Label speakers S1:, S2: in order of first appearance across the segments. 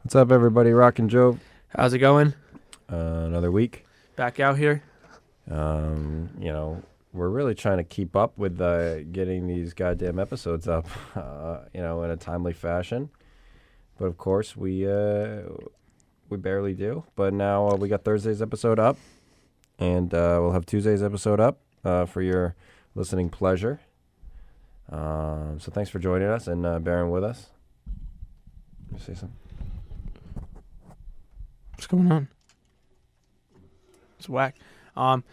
S1: What's up, everybody? Rockin' Jouv.
S2: How's it going?
S1: Another week.
S2: Back out here?
S1: We're really trying to keep up with getting these goddamn episodes up, in a timely fashion. But of course, we barely do. But now we got Thursday's episode up, and we'll have Tuesday's episode up for your listening pleasure. So thanks for joining us and bearing with us. Let me say something.
S2: What's going on? It's whack. For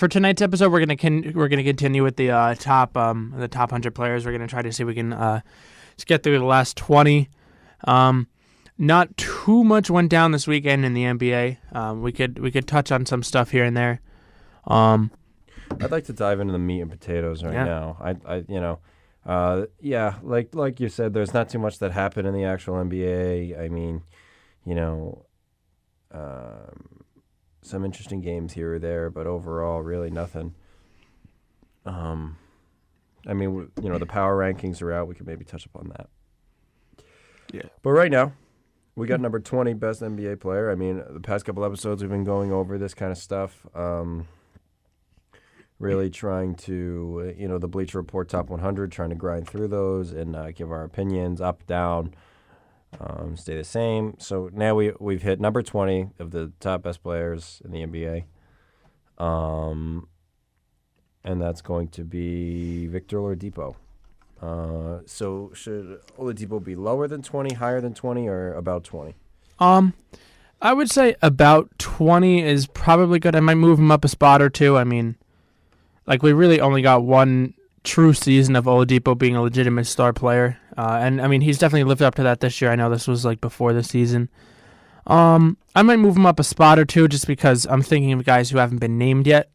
S2: tonight's episode, we're gonna continue with the top 100 players. We're gonna try to see if we can just get through the last 20. Not too much went down this weekend in the NBA. We could touch on some stuff here and there.
S1: I'd like to dive into the meat and potatoes now. Like you said, there's not too much that happened in the actual NBA. I mean, some interesting games here or there, but overall, really nothing. The power rankings are out. We could maybe touch upon that.
S2: Yeah.
S1: But right now, we got number 20 best NBA player. I mean, the past couple episodes we've been going over this kind of stuff. Really trying to, the Bleacher Report Top 100, trying to grind through those and give our opinions up, down, stay the same. So now we've hit number 20 of the top best players in the NBA. And that's going to be Victor Oladipo. So should Oladipo be lower than 20, higher than 20, or about 20?
S2: I would say about 20 is probably good. I might move him up a spot or two. I mean, we really only got one true season of Oladipo being a legitimate star player. And I mean, he's definitely lived up to that this year. I know this was before the season. I might move him up a spot or two just because I'm thinking of guys who haven't been named yet.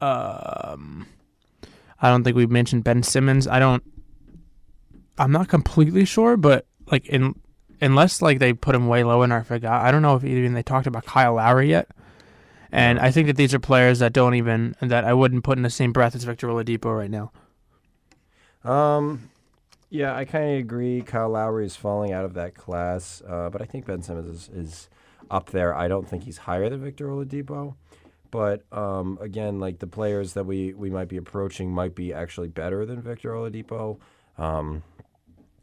S2: I don't think we've mentioned Ben Simmons. I'm not completely sure, but unless they put him way low and I forgot. I don't know if even they talked about Kyle Lowry yet. And I think that these are players that I wouldn't put in the same breath as Victor Oladipo right now.
S1: Yeah, I kind of agree. Kyle Lowry is falling out of that class, but I think Ben Simmons is up there. I don't think he's higher than Victor Oladipo, but again, the players that we might be approaching might be actually better than Victor Oladipo. I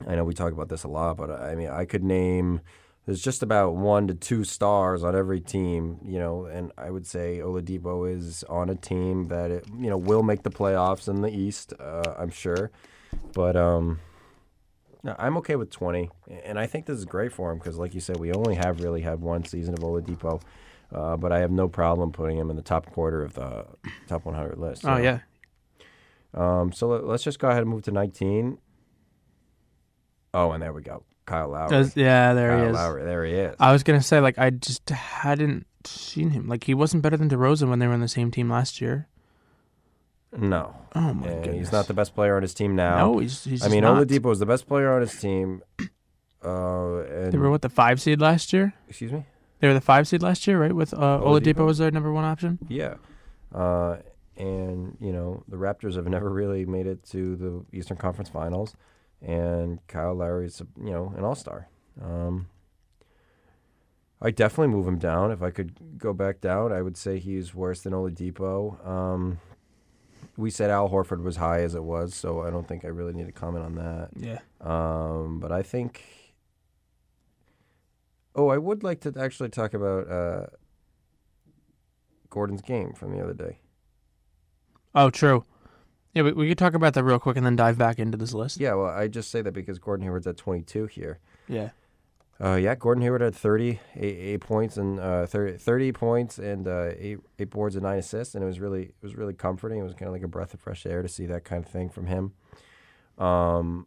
S1: know we talk about this a lot, but I mean, I could name. There's just about 1 to 2 stars on every team, and I would say Oladipo is on a team that will make the playoffs in the East, I'm sure. But I'm okay with 20, and I think this is great for him because, like you said, we only have really had one season of Oladipo, but I have no problem putting him in the top quarter of the top 100 list.
S2: So. Oh, yeah.
S1: So let's just go ahead and move to 19. Oh, and there we go. Kyle Lowry.
S2: There he is.
S1: Lowry, there he is.
S2: I was going to say, I just hadn't seen him. He wasn't better than DeRozan when they were on the same team last year.
S1: No.
S2: Oh, my goodness.
S1: He's not the best player on his team now.
S2: No, he's not.
S1: Oladipo is the best player on his team. And
S2: they were, the 5 seed last year?
S1: Excuse me?
S2: They were the 5 seed last year, right? With Oladipo was their number 1 option?
S1: Yeah. And the Raptors have never really made it to the Eastern Conference Finals. And Kyle Lowry's, an all-star. I definitely move him down. If I could go back down, I would say he's worse than Oladipo. We said Al Horford was high as it was, so I don't think I really need to comment on that.
S2: Yeah.
S1: But I think... Oh, I would like to actually talk about Gordon's game from the other day.
S2: Oh, true. Yeah, we could talk about that real quick and then dive back into this list.
S1: Yeah, well, I just say that because Gordon Hayward's at 22 here.
S2: Yeah.
S1: Gordon Hayward had 38 points and 30 points and eight boards and 9 assists, and it was really comforting. It was kind of like a breath of fresh air to see that kind of thing from him. But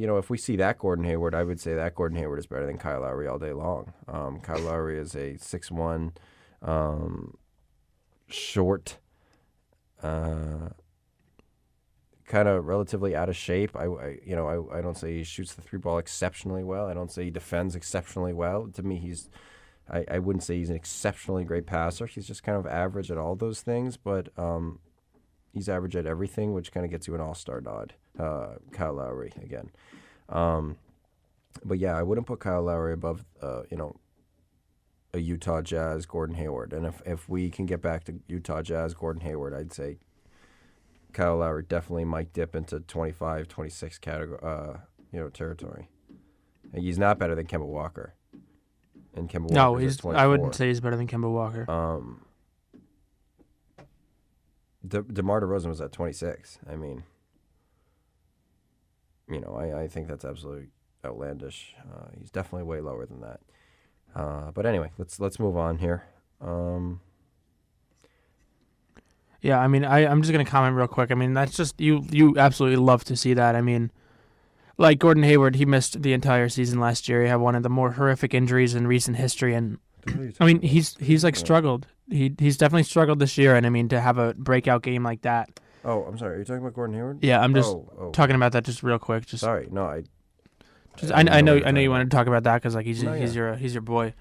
S1: if we see that Gordon Hayward, I would say that Gordon Hayward is better than Kyle Lowry all day long. Kyle Lowry is a 6'1", short. Kind of relatively out of shape. I don't say he shoots the 3 ball exceptionally well. I don't say he defends exceptionally well. To me, I wouldn't say he's an exceptionally great passer. He's just kind of average at all those things, but he's average at everything, which kind of gets you an all-star nod. Kyle Lowry again. But yeah, I wouldn't put Kyle Lowry above, a Utah Jazz, Gordon Hayward. And if we can get back to Utah Jazz, Gordon Hayward, I'd say Kyle Lowry definitely might dip into 25, 26 category, territory. And he's not better than Kemba Walker. And Kemba
S2: No,
S1: Walker's at 24.
S2: I wouldn't say he's better than Kemba Walker.
S1: DeMar DeRozan was at 26. I mean, I think that's absolutely outlandish. He's definitely way lower than that. But anyway, let's move on here.
S2: Yeah, I mean, I'm just going to comment real quick. I mean, that's just, you absolutely love to see that. I mean, like Gordon Hayward, he missed the entire season last year. He had one of the more horrific injuries in recent history. And, I mean, he's struggled. He's definitely struggled this year. And, I mean, to have a breakout game like that.
S1: Oh, I'm sorry. Are you talking about Gordon Hayward?
S2: Yeah, I'm just talking about that just real quick. Just
S1: sorry. No, I
S2: know you wanted to talk about that because, like, he's your boy.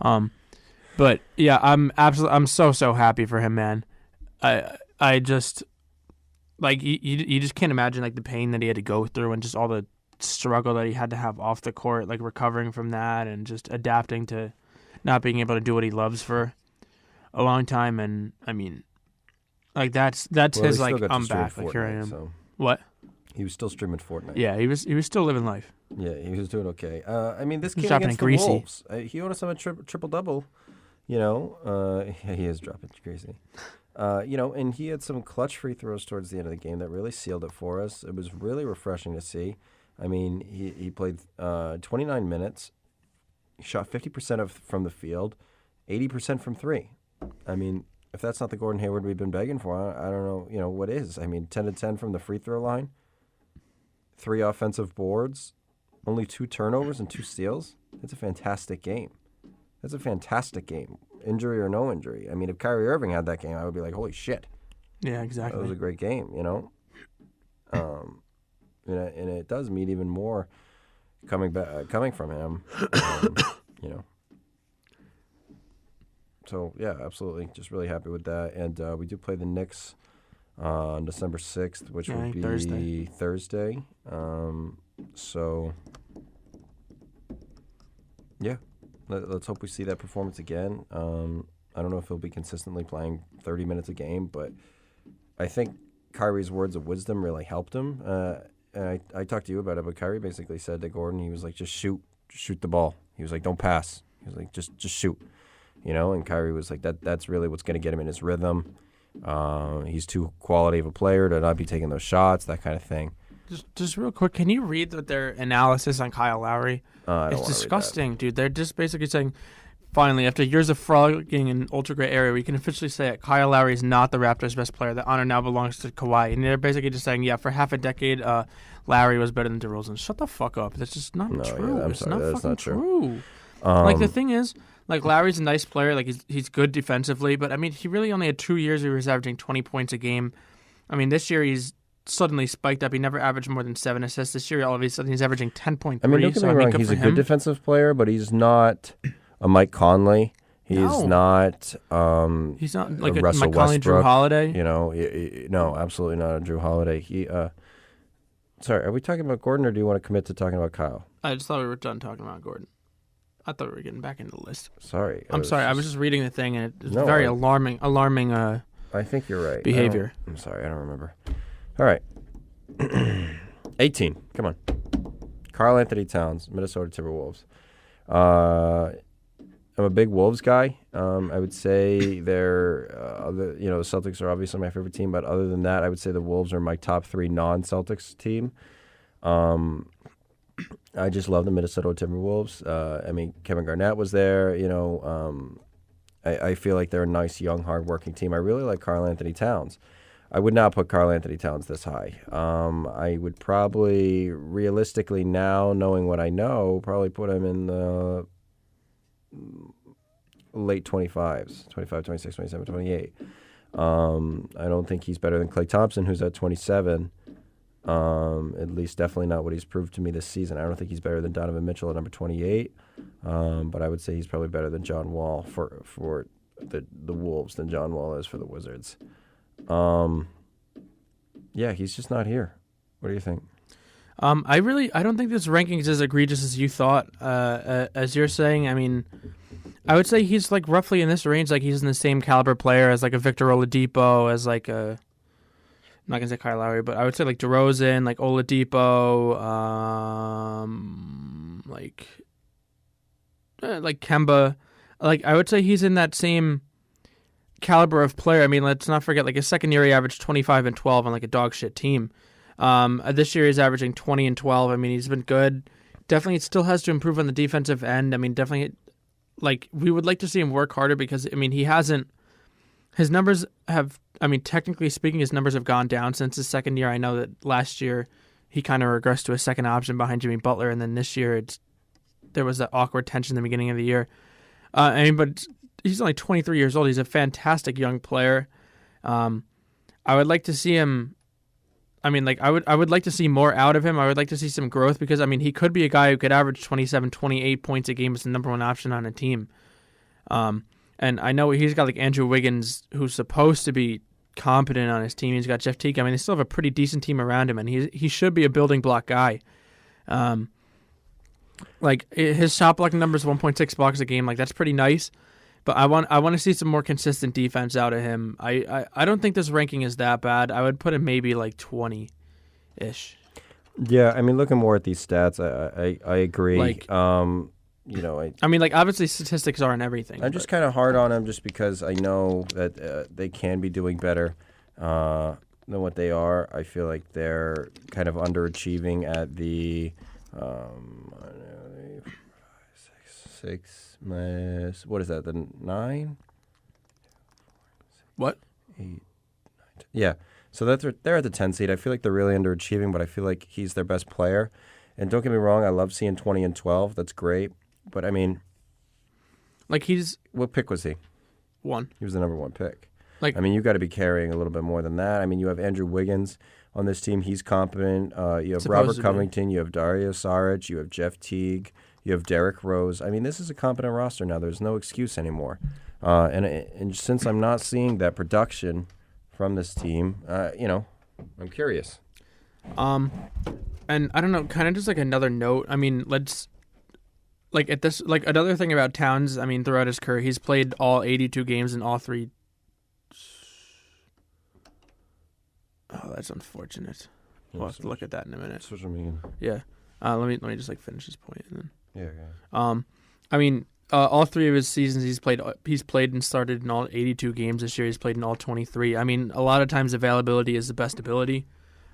S2: But, yeah, I'm so happy for him, man. I just, like, you just can't imagine, like, the pain that he had to go through and just all the struggle that he had to have off the court, like, recovering from that and just adapting to not being able to do what he loves for a long time. And, I mean, like, that's his, like, I'm back, like, here I am. So. What?
S1: He was still streaming Fortnite.
S2: Yeah, he was still living life.
S1: Yeah, he was doing okay. I mean, this game
S2: dropping
S1: against the
S2: greasy.
S1: Wolves, he owed us on a triple-double. He is dropping greasy. And he had some clutch free throws towards the end of the game that really sealed it for us. It was really refreshing to see. I mean, he played 29 minutes. He shot 50% from the field, 80% from three. I mean, if that's not the Gordon Hayward we've been begging for, I don't know, what is. I mean, 10 to 10 from the free throw line, 3 offensive boards, only 2 turnovers and 2 steals. It's a fantastic game. That's a fantastic game, injury or no injury. I mean, if Kyrie Irving had that game, I would be like, holy shit.
S2: Yeah, exactly.
S1: That was a great game, and it does mean even more coming from him, So, yeah, absolutely. Just really happy with that. And we do play the Knicks on December 6th, which would be Thursday. So, yeah. Let's hope we see that performance again. I don't know if he'll be consistently playing 30 minutes a game, but I think Kyrie's words of wisdom really helped him. And I talked to you about it, but Kyrie basically said to Gordon, he was like, just shoot the ball. He was like, don't pass. He was like, just shoot. And Kyrie was like, that's really what's going to get him in his rhythm. He's too quality of a player to not be taking those shots, that kind of thing.
S2: Just real quick, can you read their analysis on Kyle Lowry?
S1: It's
S2: disgusting, dude. They're just basically saying, finally, after years of frolicking in ultra gray area, we can officially say it. Kyle Lowry is not the Raptors' best player. The honor now belongs to Kawhi. And they're basically just saying, yeah, for half a decade, Lowry was better than DeRozan. Shut the fuck up. That's just not true.
S1: Yeah,
S2: it's not
S1: that's
S2: fucking
S1: not true.
S2: Like, the thing is, like, Lowry's a nice player. Like, he's good defensively. But, I mean, he really only had 2 years where he was averaging 20 points a game. I mean, this year he's suddenly spiked up. He never averaged more than 7 assists. This year, all of a sudden, he's averaging 10.3.
S1: I mean, don't get me wrong. He's a good defensive player, but he's not a Mike Conley. He's not
S2: like a
S1: Russell
S2: Mike Conley, Drew
S1: Westbrook.
S2: Holiday.
S1: No, absolutely not a Drew Holiday. Sorry, are we talking about Gordon, or do you want to commit to talking about Kyle?
S2: I just thought we were done talking about Gordon. I thought we were getting back into the list.
S1: Sorry.
S2: I'm sorry. I was just reading the thing, and it's very alarming.
S1: I think you're right.
S2: Behavior.
S1: I'm sorry. I don't remember. All right. 18. Come on. Karl Anthony Towns, Minnesota Timberwolves. I'm a big Wolves guy. I would say they're, the Celtics are obviously my favorite team, but other than that, I would say the Wolves are my top 3 non-Celtics team. I just love the Minnesota Timberwolves. I mean, Kevin Garnett was there. I feel like they're a nice, young, hardworking team. I really like Karl Anthony Towns. I would not put Karl Anthony Towns this high. I would probably, realistically now, knowing what I know, probably put him in the late 25s, 25, 26, 27, 28. I don't think he's better than Klay Thompson, who's at 27. At least definitely not what he's proved to me this season. I don't think he's better than Donovan Mitchell at number 28. But I would say he's probably better than John Wall for the Wolves than John Wall is for the Wizards. Yeah, he's just not here. What do you think?
S2: I don't think this ranking is as egregious as you thought. As you're saying, I mean, I would say he's like roughly in this range. Like he's in the same caliber player as like a Victor Oladipo, as like a. I'm not gonna say Kyle Lowry, but I would say like DeRozan, like Oladipo, like Kemba. Like I would say he's in that same caliber of player. I mean, let's not forget like his second year he averaged 25 and 12 on like a dog shit team. This year he's averaging 20 and 12. I mean, he's been good. Definitely, it still has to improve on the defensive end. I mean, definitely, like we would like to see him work harder because I mean he hasn't. His numbers have. I mean, technically speaking, his numbers have gone down since his second year. I know that last year he kind of regressed to a second option behind Jimmy Butler, and then this year there was that awkward tension in the beginning of the year. I mean, but he's only 23 years old. He's a fantastic young player. I would like to see him. I mean, like I would like to see more out of him. I would like to see some growth because I mean he could be a guy who could average 27, 28 points a game as the number one option on a team. And I know he's got like Andrew Wiggins, who's supposed to be competent on his team. He's got Jeff Teague. I mean, they still have a pretty decent team around him, and he should be a building block guy. Like his shot blocking number is 1.6 blocks a game. Like that's pretty nice. But I want to see some more consistent defense out of him. I don't think this ranking is that bad. I would put him maybe like 20-ish.
S1: Yeah, I mean, looking more at these stats, I agree.
S2: Like, I mean, like obviously statistics aren't everything.
S1: I'm just kind of hard on him just because I know that they can be doing better than what they are. I feel like they're kind of underachieving at the 6 minus, what is that, the 9?
S2: What?
S1: 8, 9, 10. Yeah, so they're at the 10 seed. I feel like they're really underachieving, but I feel like he's their best player. And don't get me wrong, I love seeing 20 and 12. That's great. But, I mean,
S2: like
S1: what pick was he?
S2: 1.
S1: He was the number 1 pick.
S2: Like,
S1: I mean, you've got to be carrying a little bit more than that. I mean, you have Andrew Wiggins on this team. He's competent. You have Robert Covington. You have Dario Saric. You have Jeff Teague. You have Derrick Rose. I mean, this is a competent roster now. There's no excuse anymore. And since I'm not seeing that production from this team, I'm curious.
S2: And I don't know, kind of just like another note. I mean, let's like at this like another thing about Towns. I mean, throughout his career, he's played all 82 games in all 3. Oh, that's unfortunate. We'll have to look at that in a minute.
S1: That's what I mean.
S2: Yeah. Let me just like finish this point and then.
S1: Yeah.
S2: I mean, all 3 of his seasons he's played and started in all 82 games. This year he's played in all 23. I mean, a lot of times availability is the best ability.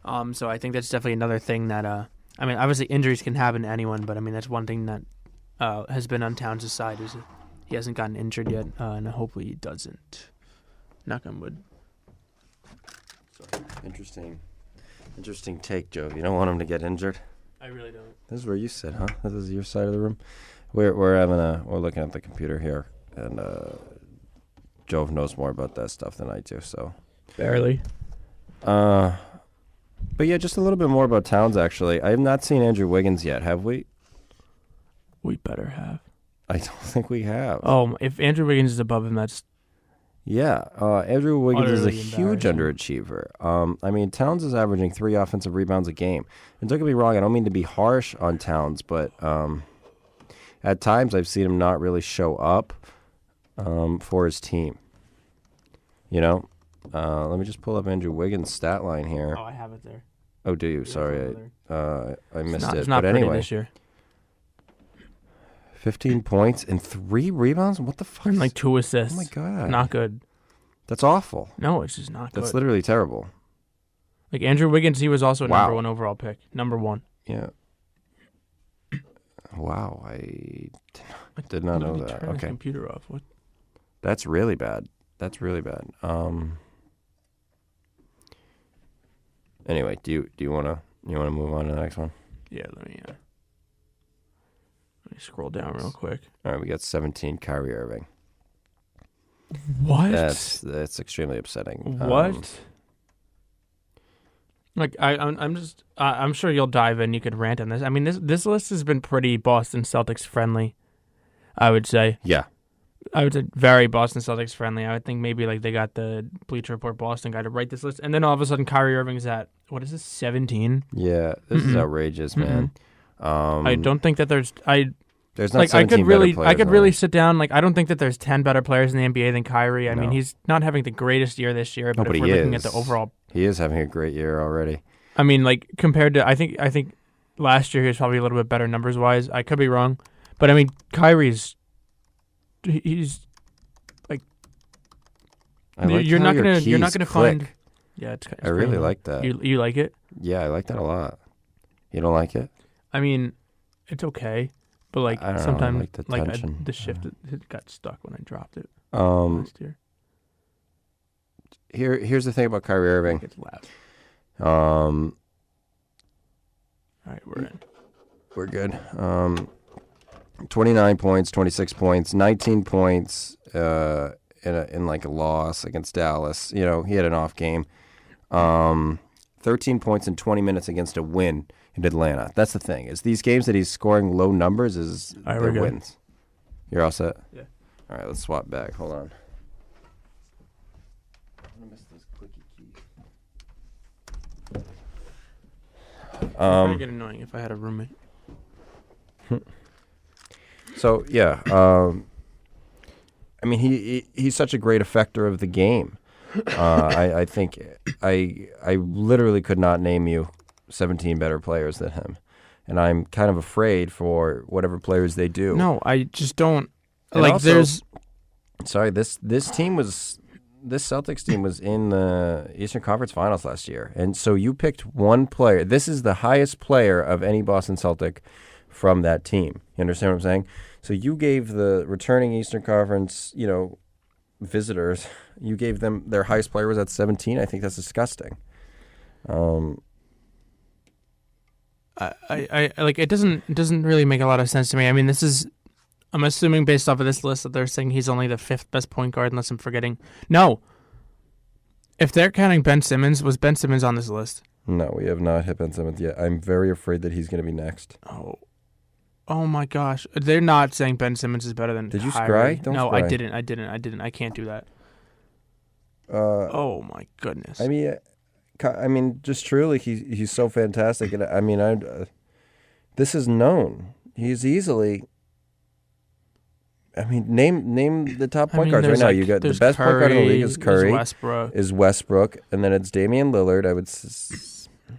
S2: So I think that's definitely another thing that I mean, obviously injuries can happen to anyone, but I mean that's one thing that has been on Towns' side is he hasn't gotten injured yet, and hopefully he doesn't. Knock on wood.
S1: Interesting take, Jouv. You don't want him to get injured?
S2: I really don't.
S1: This is where you sit, huh? This is your side of the room. We're looking at the computer here, and Jouv knows more about that stuff than I do. So
S2: barely.
S1: But yeah, just a little bit more about Towns. Actually, I have not seen Andrew Wiggins yet. Have we?
S2: We better have.
S1: I don't think we have.
S2: Oh, if Andrew Wiggins is above him, that's.
S1: Yeah, Andrew Wiggins is a
S2: utterly
S1: huge underachiever. I mean, Towns is averaging 3 offensive rebounds a game. And don't get me wrong, I don't mean to be harsh on Towns, but at times I've seen him not really show up for his team. You know? Let me just pull up Andrew Wiggins' stat line here.
S2: Oh, I have it there.
S1: Oh, do you? Sorry, I missed it.
S2: It's not
S1: but
S2: pretty
S1: anyway,
S2: this year.
S1: 15 points and 3 rebounds? What the fuck?
S2: And like 2 assists.
S1: Oh, my God.
S2: Not good.
S1: That's awful.
S2: No, it's just not good.
S1: That's literally terrible.
S2: Like Andrew Wiggins, he was also a
S1: Wow.
S2: number 1 overall pick. Number 1.
S1: Yeah. Wow, I did not know that.
S2: Turn his
S1: Okay.
S2: computer off. What?
S1: That's really bad. Anyway, do you want to move on to the next one?
S2: Yeah, let me scroll down real quick.
S1: All right, we got 17 Kyrie Irving.
S2: What?
S1: That's extremely upsetting.
S2: What? Like I'm sure you'll dive in. You could rant on this. I mean, this list has been pretty Boston Celtics friendly, I would say.
S1: Yeah.
S2: I would say very Boston Celtics friendly. I would think maybe like they got the Bleacher Report Boston guy to write this list, and then all of a sudden Kyrie Irving's at what is this 17?
S1: Yeah, this is outrageous, man.
S2: I don't think that there's
S1: There's not
S2: like
S1: 17
S2: I could really
S1: on
S2: sit down. Like I don't think that there's 10 better players in the NBA than Kyrie. I
S1: No.
S2: mean, he's not having the greatest year this year, but
S1: but
S2: if
S1: he
S2: we're looking
S1: is.
S2: at the overall,
S1: He is having a great year already.
S2: I mean, like compared to I think last year he was probably a little bit better numbers wise. I could be wrong, but I mean, Kyrie's he's like
S1: I like
S2: you're
S1: how
S2: not
S1: your
S2: gonna
S1: keys
S2: find.
S1: click.
S2: Yeah, it's
S1: I really
S2: pretty-
S1: like that.
S2: You like it?
S1: Yeah, I like that a lot. You don't like it?
S2: I mean, it's okay, but like
S1: I don't know, I
S2: sometimes
S1: like the tension.
S2: the shift it got stuck when I dropped it
S1: Um,
S2: last year.
S1: here's the thing about Kyrie Irving.
S2: It's loud.
S1: Um,
S2: All right, we're in.
S1: we're good. 29 points, 26 points, 19 points in like a loss against Dallas. You know, he had an off game. 13 points in 20 minutes against a win in Atlanta. That's the thing. Is these games that he's scoring low numbers is
S2: All right,
S1: they're
S2: we're good.
S1: wins. You're all set?
S2: Yeah.
S1: All right, let's swap back. Hold on. I'm gonna miss this clicky key.
S2: It'd get annoying if I had a roommate.
S1: So yeah, I mean he's such a great effector of the game. I think I literally could not name you 17 better players than him, and I'm kind of afraid for whatever players they do.
S2: No, I just don't
S1: And
S2: like.
S1: also-
S2: There's
S1: Sorry, this Celtics team was in the Eastern Conference Finals last year, and so you picked one player. This is the highest player of any Boston Celtic from that team. You understand what I'm saying? So you gave the returning Eastern Conference, visitors, you gave them their highest player was at 17. I think that's disgusting.
S2: I like it doesn't really make a lot of sense to me. I mean, I'm assuming based off of this list that they're saying he's only the 5th best point guard, unless I'm forgetting. No. If they're counting Ben Simmons, was Ben Simmons on this list?
S1: No, we have not hit Ben Simmons yet. I'm very afraid that he's going to be next.
S2: Oh my gosh. They're not saying Ben Simmons is better than
S1: Did you
S2: Kyrie.
S1: scry? Don't
S2: No,
S1: scry.
S2: I didn't. I can't do that. Oh my goodness.
S1: I mean, just truly, he's so fantastic. And I mean, this is known. He's easily. I mean, name the top point guards right now. You got the best point guard in the league is Curry,
S2: there's
S1: Westbrook, and then it's Damian Lillard. I would.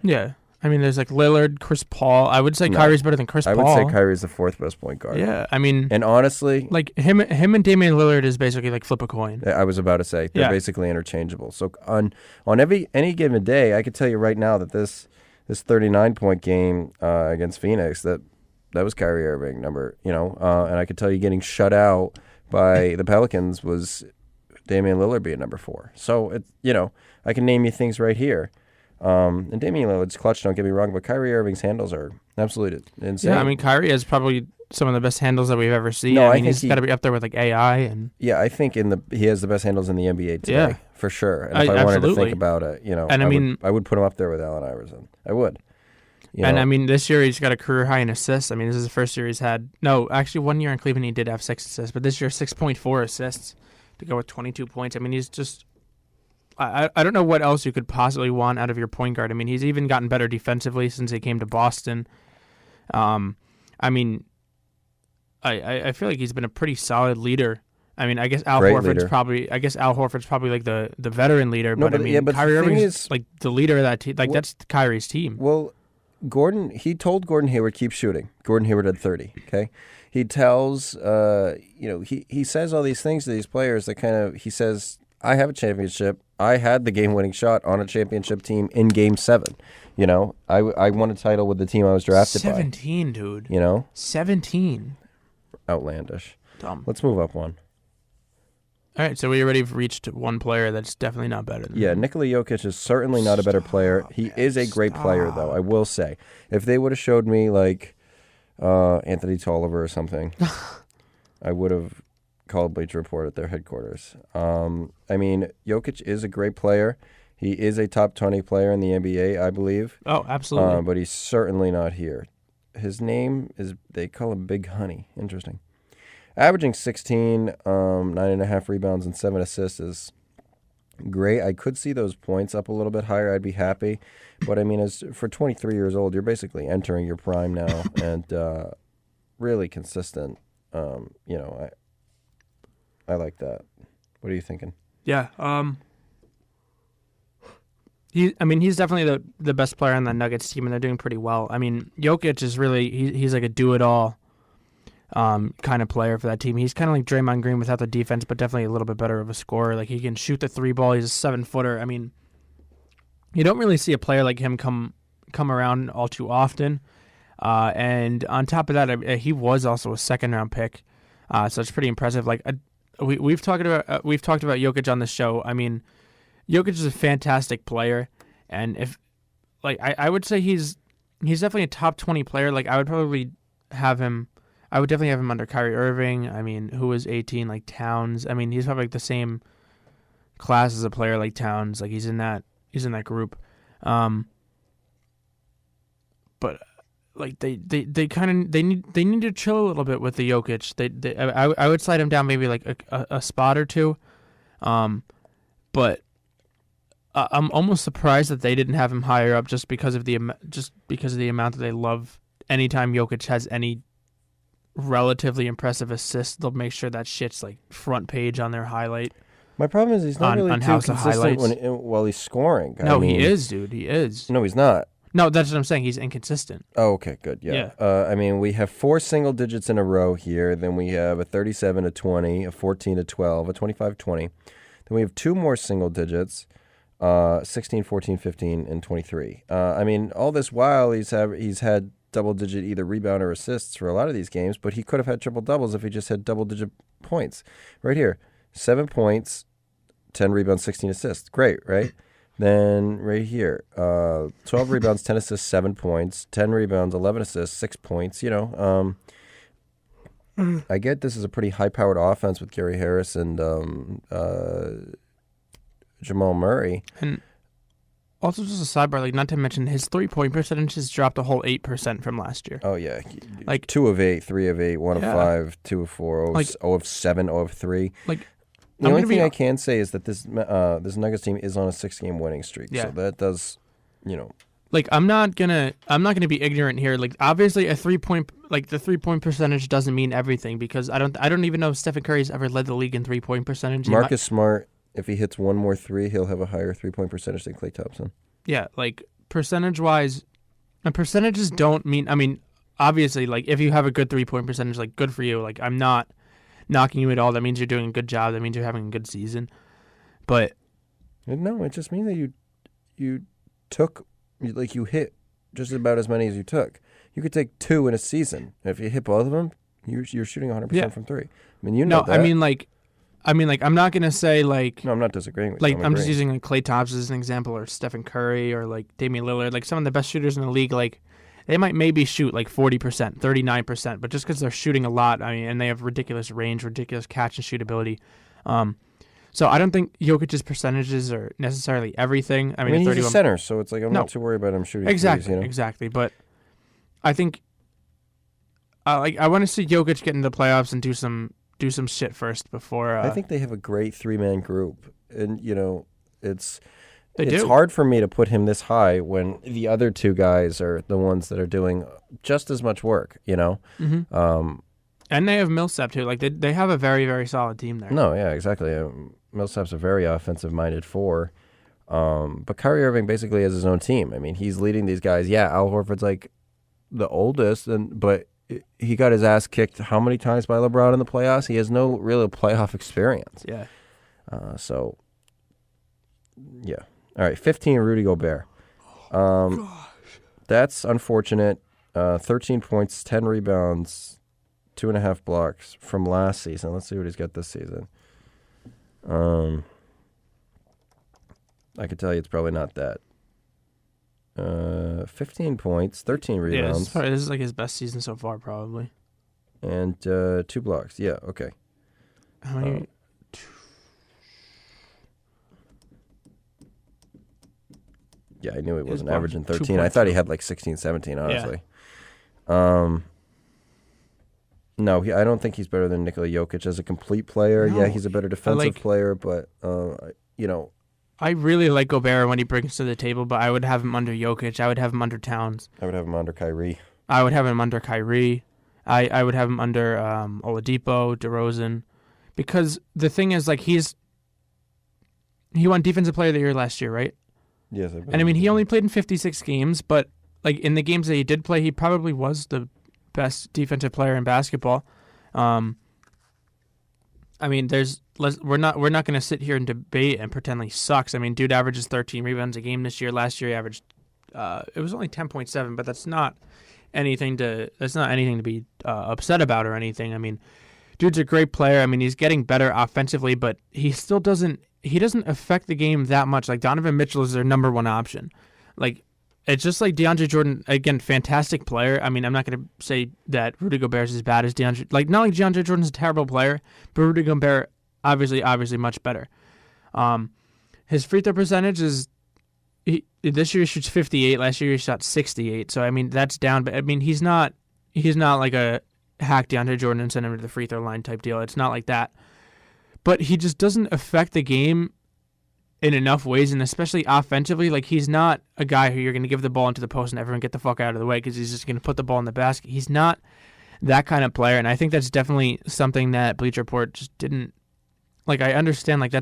S2: Yeah. I mean, there's like Lillard, Chris Paul. I would say
S1: No.
S2: Kyrie's better than Chris
S1: I
S2: Paul.
S1: would say Kyrie's the 4th best point guard.
S2: Yeah. I mean,
S1: And honestly,
S2: like him and Damian Lillard is basically like flip a coin.
S1: I was about to say they're
S2: Yeah.
S1: basically interchangeable. So on any given day, I could tell you right now that this 39-point game against Phoenix that was Kyrie Irving number, and I could tell you getting shut out by the Pelicans was Damian Lillard being number 4. So I can name you things right here. And Damian Lillard's clutch, don't get me wrong, but Kyrie Irving's handles are absolutely insane.
S2: Yeah, I mean, Kyrie has probably some of the best handles that we've ever seen.
S1: No, I
S2: I mean,
S1: think
S2: he's got to be up there with like AI and.
S1: Yeah, I think he has the best handles in the NBA today,
S2: Yeah.
S1: for sure. And if I wanted to
S2: Absolutely.
S1: think about it,
S2: And
S1: I would put him up there with Allen Iverson. I would.
S2: I mean, this year he's got a career high in assists. I mean, this is the first year he's had. No, actually, 1 year in Cleveland he did have 6 assists, but this year 6.4 assists to go with 22 points. I mean, he's just. I don't know what else you could possibly want out of your point guard. I mean, he's even gotten better defensively since he came to Boston. I mean, I feel like he's been a pretty solid leader. I mean, I guess Al
S1: Great
S2: Horford's
S1: leader.
S2: probably like the veteran leader,
S1: No,
S2: but I
S1: but-
S2: mean,
S1: yeah, but the
S2: Kyrie
S1: thing
S2: Irving's
S1: is-
S2: like the leader of that team. Like that's Kyrie's team.
S1: Well, he told Gordon Hayward, keep shooting. Gordon Hayward had 30, okay? He tells, he says all these things to these players that he says, I have a championship. I had the game-winning shot on a championship team in Game 7. I won a title with the team I was drafted
S2: 17, dude.
S1: by.
S2: 17.
S1: Outlandish.
S2: Dumb.
S1: Let's move up one.
S2: All right, so we already reached one player that's definitely not better than
S1: Yeah,
S2: him.
S1: Nikola Jokic is certainly not a better player. He is a great player, though, I will say. If they would have showed me, like, Anthony Tolliver or something, I would have called Bleacher Report at their headquarters. I mean, Jokic is a great player. He is a top 20 player in the NBA, I believe.
S2: Oh, absolutely.
S1: But he's certainly not here. His name is, they call him Big Honey. Interesting. Averaging 16, 9.5 rebounds and 7 assists is great. I could see those points up a little bit higher. I'd be happy. But, I mean, as for 23 years old, you're basically entering your prime now and really consistent. I like that. What are you thinking?
S2: Yeah. He's definitely the best player on the Nuggets team, and they're doing pretty well. I mean, Jokic is really he's like a do-it-all kind of player for that team. He's kind of like Draymond Green without the defense, but definitely a little bit better of a scorer. Like, he can shoot the 3-ball. He's a 7-footer. I mean, you don't really see a player like him come around all too often. And on top of that, he was also a second-round pick, so it's pretty impressive. Like, we've talked about Jokic on the show. I mean, Jokic is a fantastic player, and if I would say he's definitely a top 20 player. Like, I would definitely have him under Kyrie Irving. I mean, who was 18? Like Towns. I mean, he's probably like the same class as a player like Towns. Like, he's in that group. But like they need to chill a little bit with the Jokic. I would slide him down maybe like a spot or two. But I'm almost surprised that they didn't have him higher up just because of the amount that they love. Anytime Jokic has any relatively impressive assists, they'll make sure that shit's like front page on their highlight.
S1: My problem is he's not really too consistent while he's scoring.
S2: No, he is, dude. He is.
S1: No, he's not.
S2: No, that's what I'm saying. He's inconsistent.
S1: Oh, okay, good. Yeah. I mean, we have 4 single digits in a row here. Then we have a 37 to 20, a 14 to 12, a 25 20. Then we have 2 more single digits, 16, 14, 15, and 23. I mean, all this while he's had double-digit either rebound or assists for a lot of these games, but he could have had triple-doubles if he just had double-digit points. Right here, 7 points, 10 rebounds, 16 assists. Great, right? Then right here, 12 rebounds, 10 assists, 7 points, 10 rebounds, 11 assists, 6 points. I get this is a pretty high-powered offense with Gary Harris and Jamal Murray.
S2: And also, just a sidebar, like, not to mention his 3-point percentage has dropped a whole 8% from last year.
S1: Oh yeah,
S2: like
S1: 2 of 8, 3 of 8, 1 of 5, 2 of 4, 0 of 7, 0 of 3.
S2: Like,
S1: the only thing I can say is that this Nuggets team is on a 6-game winning streak. Yeah. So that does,
S2: Like, I'm not gonna be ignorant here. Like, obviously, the 3-point percentage doesn't mean everything, because I don't even know if Stephen Curry's ever led the league in 3-point percentage.
S1: Marcus Smart, if he hits one more 3, he'll have a higher 3-point percentage than Klay Thompson.
S2: Yeah, like, percentage-wise, and percentages don't mean. I mean, obviously, like, if you have a good 3-point percentage, like, good for you. Like, I'm not knocking you at all. That means you're doing a good job. That means you're having a good season. But
S1: no, it just means that you hit just about as many as you took. You could take 2 in a season. If you hit both of them, you're shooting 100% from 3. I mean, know that.
S2: I mean, I'm not gonna say like.
S1: No, I'm not disagreeing with
S2: you.
S1: Like,
S2: I'm just using like Klay Thompson as an example, or Stephen Curry, or like Damian Lillard, like some of the best shooters in the league. Like, they might maybe shoot like 40%, 39%, but just because they're shooting a lot, I mean, and they have ridiculous range, ridiculous catch and shoot ability. So I don't think Jokic's percentages are necessarily everything. I mean,
S1: he's a center, so it's like I'm not too worried about him shooting
S2: exactly,
S1: threes,
S2: Exactly, but I think I want to see Jokic get into the playoffs and do some shit first before.
S1: I think they have a great 3-man group, and it's
S2: do.
S1: hard for me to put him this high when the other 2 guys are the ones that are doing just as much work.
S2: Mm-hmm. And they have Millsap too. Like, they have a very, very solid team there.
S1: No, yeah, exactly. Millsap's a very offensive-minded 4. But Kyrie Irving basically has his own team. I mean, he's leading these guys. Yeah, Al Horford's like the oldest, but he got his ass kicked how many times by LeBron in the playoffs? He has no real playoff experience.
S2: Yeah.
S1: So, yeah. All right, 15, Rudy Gobert. Gosh. That's unfortunate. 13 points, 10 rebounds, 2.5 blocks from last season. Let's see what he's got this season. I can tell you it's probably not that. 15 points, 13 rebounds.
S2: Yeah, this is like his best season so far, probably.
S1: And 2 blocks. Yeah, okay.
S2: How many?
S1: Yeah, I knew he wasn't averaging 13. I thought he had like 16, 17, honestly. Yeah. No, I don't think he's better than Nikola Jokic as a complete player.
S2: No,
S1: Yeah, he's a better defensive player, but
S2: I really like Gobert when he brings to the table, but I would have him under Jokic. I would have him under Towns.
S1: I would have him under Kyrie.
S2: I would have him under Kyrie. I would have him under Oladipo, DeRozan, because the thing is, like, he won Defensive Player of the Year last year, right?
S1: Yes,
S2: and I mean, he only played in 56 games, but like in the games that he did play, he probably was the best defensive player in basketball. I mean, we're not going to sit here and debate and pretend he sucks. I mean, dude averages 13 rebounds a game this year. Last year he averaged it was only 10.7, but that's not anything to be upset about or anything. I mean, dude's a great player. I mean, he's getting better offensively, but he still doesn't affect the game that much. Like, Donovan Mitchell is their number one option. Like, it's just like DeAndre Jordan, again, fantastic player. I mean, I'm not going to say that Rudy Gobert is as bad as DeAndre. Like, not like DeAndre Jordan's a terrible player, but Rudy Gobert, obviously much better. His free throw percentage is, this year he shoots 58. Last year he shot 68. So, I mean, that's down. But, I mean, he's not like a hack DeAndre Jordan and send him to the free throw line type deal. It's not like that. But he just doesn't affect the game in enough ways, and especially offensively. Like, he's not a guy who you're going to give the ball into the post and everyone get the fuck out of the way because he's just going to put the ball in the basket. He's not that kind of player, and I think that's definitely something that Bleacher Report just didn't. Like, I understand, like,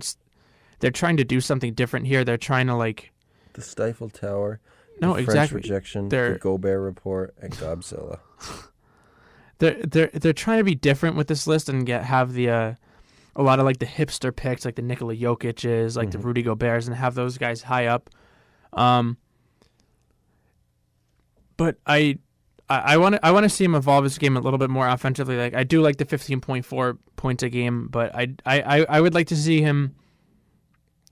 S2: they're trying to do something different here. They're trying to, like,
S1: the Stifle Tower,
S2: no,
S1: the
S2: exactly.
S1: French Rejection, the Gobert Report, and Godzilla.
S2: They're trying to be different with this list and have the a lot of like the hipster picks, like the Nikola Jokic's, like the Rudy Gobert's, and have those guys high up. But I want to see him evolve his game a little bit more offensively. Like, I do like the 15.4 points a game, but I would like to see him.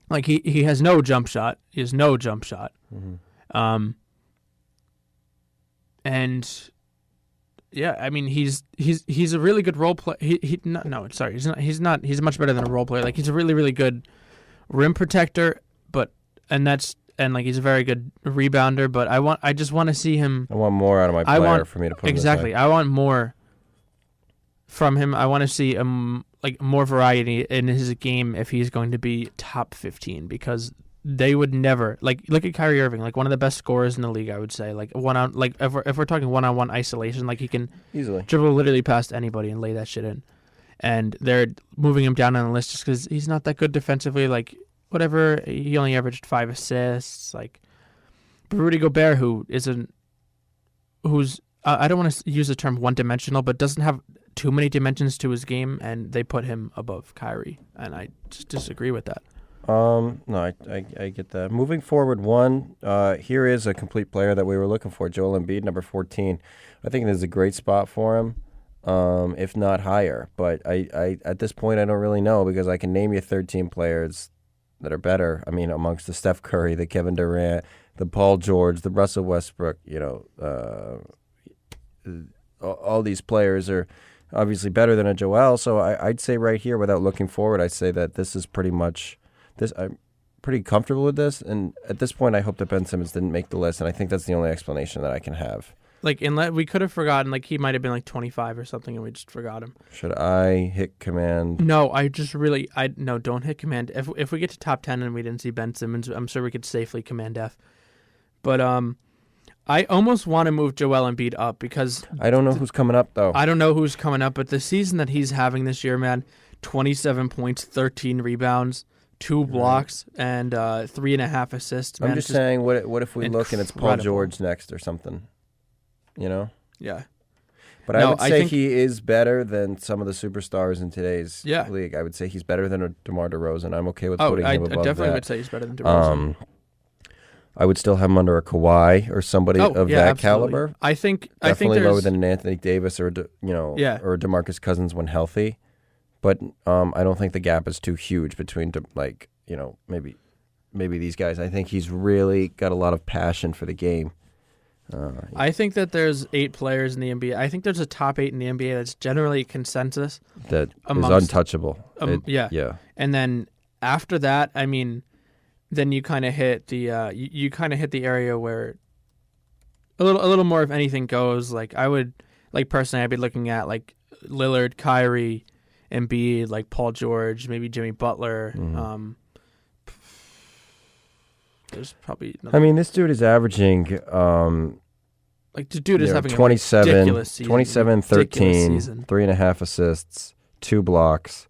S2: Like, he has no jump shot. He has no jump shot. And yeah, I mean, he's a really good role player. He's much better than a role player. Like, he's a really, really good rim protector, and he's a very good rebounder, but I just want to see him.
S1: I want more out of my player for me to put
S2: exactly. I want more from him. I want to see like more variety in his game if he's going to be top 15, because they would never, like, look at Kyrie Irving, like one of the best scorers in the league, I would say. Like, if we're talking one-on-one isolation, like, he can
S1: easily
S2: dribble literally past anybody and lay that shit in. And they're moving him down on the list just because he's not that good defensively. Like, whatever, he only averaged 5 assists. Like, but Rudy Gobert, who's I don't want to use the term one-dimensional, but doesn't have too many dimensions to his game, and they put him above Kyrie, and I just disagree with that.
S1: No, I get that. Moving forward, here is a complete player that we were looking for, Joel Embiid, number 14. I think this is a great spot for him, if not higher. But I at this point, I don't really know, because I can name you 13 players that are better. I mean, amongst the Steph Curry, the Kevin Durant, the Paul George, the Russell Westbrook, all these players are obviously better than a Joel. So I'd say right here, without looking forward, I'd say that this is pretty much this. I'm pretty comfortable with this. And at this point, I hope that Ben Simmons didn't make the list. And I think that's the only explanation that I can have.
S2: Like, we could have forgotten, like, he might have been like 25 or something, and we just forgot him.
S1: Should I hit command?
S2: No, no, don't hit command. If we get to top 10 and we didn't see Ben Simmons, I'm sure we could safely command F. But I almost want to move Joel Embiid up, because
S1: I don't know who's coming up, though.
S2: I don't know who's coming up, but the season that he's having this year, man, 27 points, 13 rebounds, 2 blocks, and 3.5 assists. Man,
S1: I'm just saying, what if we look and it's Paul George next or something?
S2: Yeah.
S1: But I would say he is better than some of the superstars in today's league. I would say he's better than DeMar DeRozan. I'm okay with putting him above that.
S2: I definitely would say he's better than DeRozan.
S1: I would still have him under a Kawhi or somebody of that caliber.
S2: I think
S1: definitely lower than an Anthony Davis or or DeMarcus Cousins when healthy. But I don't think the gap is too huge between maybe these guys. I think he's really got a lot of passion for the game.
S2: I think that there's 8 players in the NBA. I think there's a top 8 in the NBA that's generally consensus
S1: that is untouchable.
S2: Yeah. And then after that, I mean, then you kind of hit the you kind of hit the area where a little more of anything goes. Like, I would, like, personally, I'd be looking at like Lillard, Kyrie, Embiid, like Paul George, maybe Jimmy Butler.
S1: Mm-hmm.
S2: There's probably.
S1: I mean, this dude is averaging.
S2: Like the dude is having
S1: 27,
S2: a ridiculous season.
S1: 27, 13,
S2: season.
S1: 3.5 assists, 2 blocks.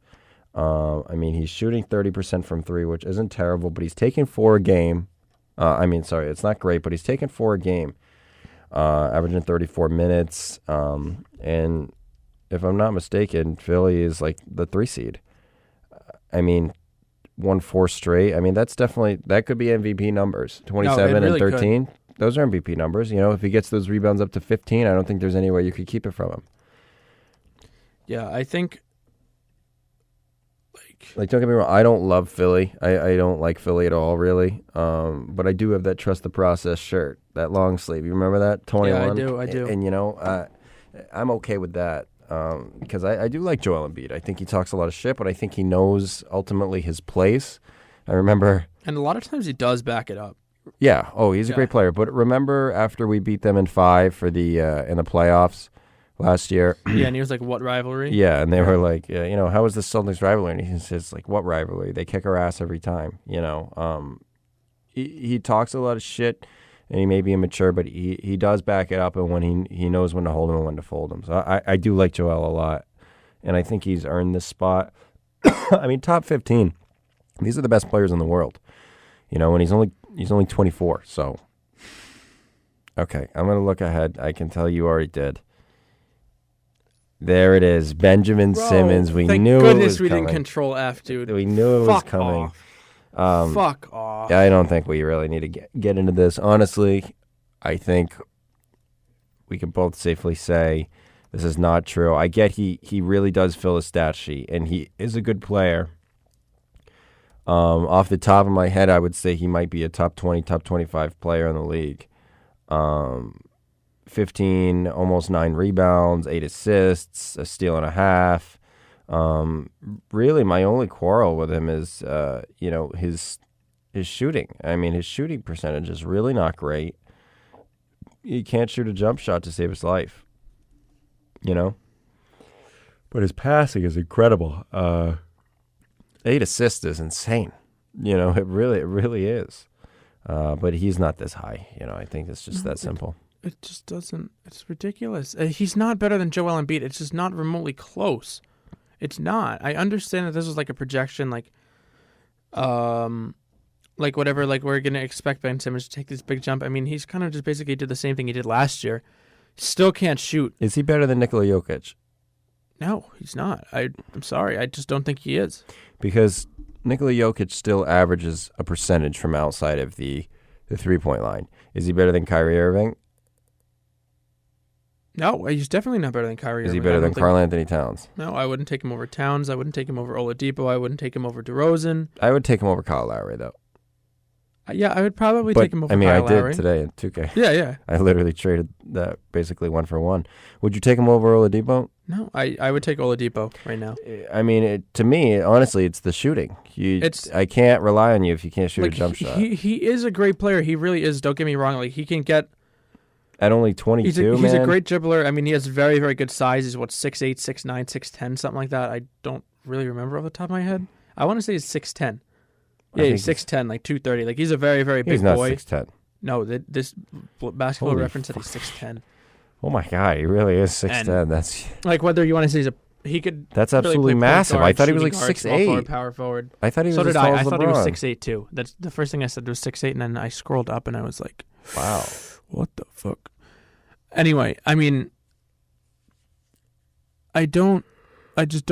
S1: I mean, he's shooting 30% from 3, which isn't terrible, but he's taking 4 a game. It's not great, but he's taking 4 a game, averaging 34 minutes. And if I'm not mistaken, Philly is like the 3 seed. I mean, won 4 straight. I mean, that could be MVP numbers. 27
S2: really
S1: and 13.
S2: could.
S1: Those are MVP numbers. You know, if he gets those rebounds up to 15, I don't think there's any way you could keep it from him.
S2: Yeah, I think.
S1: Like, don't get me wrong, I don't love Philly. I don't like Philly at all, really. But I do have that Trust the Process shirt, that long sleeve. You remember that? 21?
S2: Yeah, I do.
S1: And you know, I'm okay with that because I do like Joel Embiid. I think he talks a lot of shit, but I think he knows ultimately his place. I remember.
S2: And a lot of times he does back it up.
S1: Yeah. Oh, he's a great player. But remember after we beat them in 5 for the in the playoffs last year?
S2: Yeah, and he was like, "What rivalry?"
S1: Yeah, and they were like, how is the Celtics rivalry? And he says, like, what rivalry? They kick our ass every time. You know, he talks a lot of shit, and he may be immature, but he does back it up, and when he knows when to hold him and when to fold him. So I do like Joel a lot, and I think he's earned this spot. I mean, top 15. These are the best players in the world. You know, and he's only 24. So, okay, I'm gonna look ahead. I can tell you already did. There it is, Benjamin Simmons. We knew it was coming.
S2: Thank goodness we didn't control F, dude.
S1: We knew it was coming.
S2: Fuck off.
S1: I don't think we really need to get into this. Honestly, I think we can both safely say this is not true. I get he really does fill a stat sheet, and he is a good player. Off the top of my head, I would say he might be a top 20, top 25 player in the league. 15, almost 9 rebounds, 8 assists, a steal and a half. Really, my only quarrel with him is, his shooting. I mean, his shooting percentage is really not great. He can't shoot a jump shot to save his life, you know? But his passing is incredible. 8 assists is insane. You know, it really is. But he's not this high. You know, I think it's just that simple.
S2: It just doesn't. It's ridiculous. He's not better than Joel Embiid. It's just not remotely close. It's not. I understand that this was like a projection, like whatever. Like we're gonna expect Ben Simmons to take this big jump. I mean, he's kind of just basically did the same thing he did last year. Still can't shoot.
S1: Is he better than Nikola Jokic?
S2: No, he's not. I'm sorry. I just don't think he is.
S1: Because Nikola Jokic still averages a percentage from outside of the 3-point line. Is he better than Kyrie Irving?
S2: No, he's definitely not better than Kyrie Irving.
S1: Is he better than Karl Anthony Towns?
S2: No, I wouldn't take him over Towns. I wouldn't take him over Oladipo. I wouldn't take him over DeRozan.
S1: I would take him over Kyle Lowry, though.
S2: Yeah, I would probably take him over Kyle Lowry.
S1: I did today in 2K.
S2: Yeah.
S1: I literally traded that basically 1 for 1. Would you take him over Oladipo?
S2: No, I would take Oladipo right now.
S1: I mean, to me, honestly, it's the shooting. I can't rely on you if you can't shoot a jump shot.
S2: He is a great player. He really is. Don't get me wrong. Like he can get.
S1: At only 22,
S2: he's a great dribbler. I mean, he has very, very good size. He's 6'8", 6'9", 6'10", something like that. I don't really remember off the top of my head. I want to say he's 6'10". Yeah, he's 6'10", like 230. Like he's a very, very big boy.
S1: He's not 6'10".
S2: No, this basketball reference said he's 6'10".
S1: Oh my God, he really is 6'10". That's
S2: like whether you want to say he could.
S1: That's absolutely
S2: really
S1: massive.
S2: Guard,
S1: I thought he was like
S2: guard,
S1: 6'8".
S2: Power forward.
S1: I thought he was.
S2: So
S1: as
S2: did
S1: tall
S2: I.
S1: as
S2: I thought he was
S1: LeBron.
S2: 6'8" too. That's the first thing I said was 6'8", and then I scrolled up and I was like,
S1: wow,
S2: what the fuck? Anyway, I mean, I do like
S1: this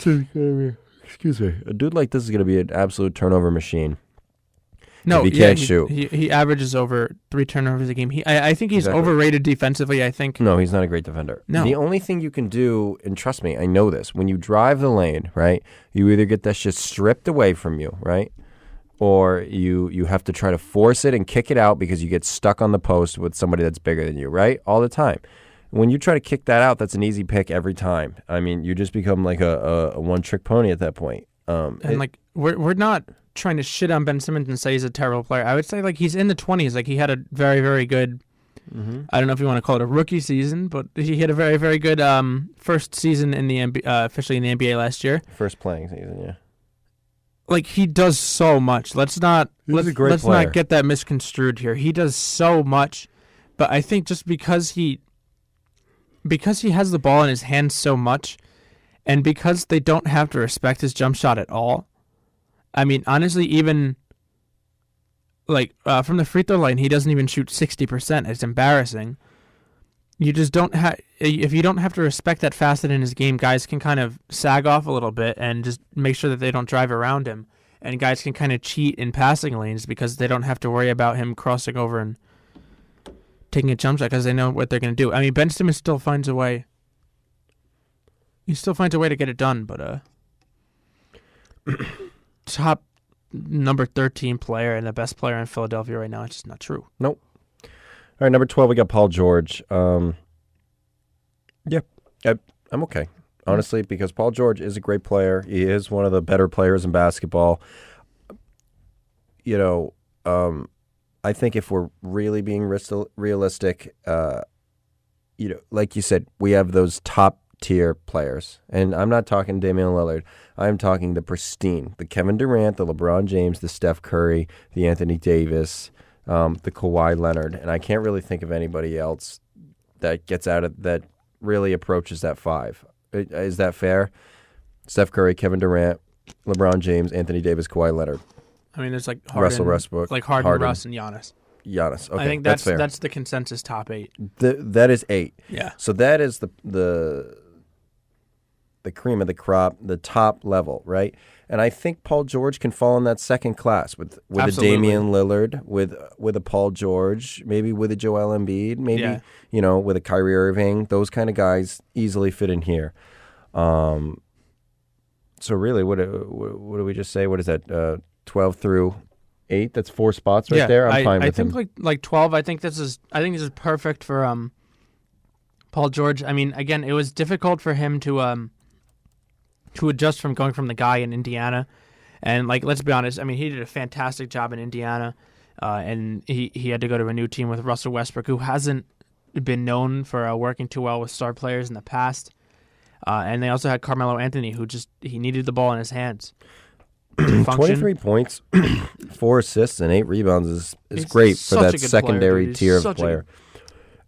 S1: is gonna be. Excuse me. A dude like this is gonna be an absolute turnover machine.
S2: No,
S1: if he can't shoot.
S2: He averages over 3 turnovers a game. I think he's overrated defensively. I think.
S1: No, he's not a great defender.
S2: No.
S1: The only thing you can do, and trust me, I know this, when you drive the lane, right, you either get that shit stripped away from you, right, or you have to try to force it and kick it out because you get stuck on the post with somebody that's bigger than you, right, all the time. When you try to kick that out, that's an easy pick every time. I mean, you just become like a one-trick pony at that point.
S2: We're not trying to shit on Ben Simmons and say he's a terrible player. I would say like he's in the 20s. Like he had a very, very good I don't know if you want to call it a rookie season, but he had a very, very good first season in the officially in the NBA last year.
S1: First playing season, yeah.
S2: Like, he does so much. Let's not
S1: He's a great player.
S2: not get that misconstrued here. He does so much, but I think just because he has the ball in his hands so much, and because they don't have to respect his jump shot at all. I mean, honestly, even like from the free throw line, he doesn't even shoot 60%. It's embarrassing. You just don't have if you don't have to respect that facet in his game, guys can kind of sag off a little bit and just make sure that they don't drive around him, and guys can kind of cheat in passing lanes because they don't have to worry about him crossing over and taking a jump shot because they know what they're going to do. I mean, Ben Simmons still finds a way. He still finds a way to get it done, but top number 13 player and the best player in Philadelphia right now, it's just not true.
S1: Nope. All right, number 12, we got Paul George. Yeah, I'm okay, honestly, because Paul George is a great player. He is one of the better players in basketball. You know, I think if we're really being realistic, you know, like you said, we have those top-tier players. And I'm not talking Damian Lillard. I'm talking the pristine, the Kevin Durant, the LeBron James, the Steph Curry, the Anthony Davis, the Kawhi Leonard. And I can't really think of anybody else that gets out of that really approaches that five. Is that fair? Steph Curry, Kevin Durant, LeBron James, Anthony Davis, Kawhi Leonard.
S2: I mean, there's like Harden,
S1: Russell Westbrook,
S2: like Harden, Russ, and Giannis.
S1: Giannis. Okay,
S2: I think
S1: that's fair.
S2: That's the consensus top 8.
S1: That is 8.
S2: Yeah.
S1: So that is the cream of the crop, the top level, right? And I think Paul George can fall in that second class with a Damian Lillard, with a Paul George, maybe with a Joel Embiid, maybe you know, with a Kyrie Irving. Those kind of guys easily fit in here. So really, what do we just say? What is that? 12 through 8. That's 4 spots right there. I'm fine with him.
S2: I think like 12. I think this is perfect for Paul George. I mean, again, it was difficult for him to adjust from going from the guy in Indiana, and like, let's be honest. I mean, he did a fantastic job in Indiana, and he had to go to a new team with Russell Westbrook, who hasn't been known for working too well with star players in the past. And they also had Carmelo Anthony, who he needed the ball in his hands.
S1: 23 points, 4 assists, and 8 rebounds is great for that secondary tier of player.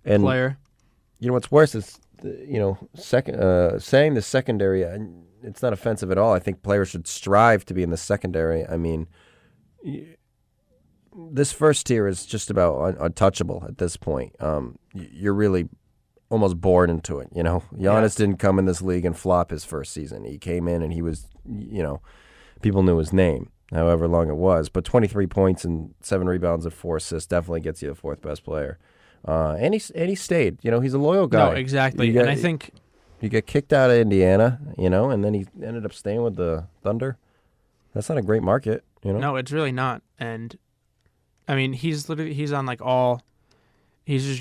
S1: And you know what's worse is, saying the secondary. It's not offensive at all. I think players should strive to be in the secondary. I mean, this first tier is just about untouchable at this point. You're really almost born into it. You know, Giannis didn't come in this league and flop his first season. He came in and he was, people knew his name, however long it was. But 23 points and 7 rebounds and 4 assists definitely gets you the 4th best player. And he stayed. You know, he's a loyal guy.
S2: No, exactly. And I think
S1: he got kicked out of Indiana, and then he ended up staying with the Thunder. That's not a great market,
S2: No, it's really not. And I mean, he's usually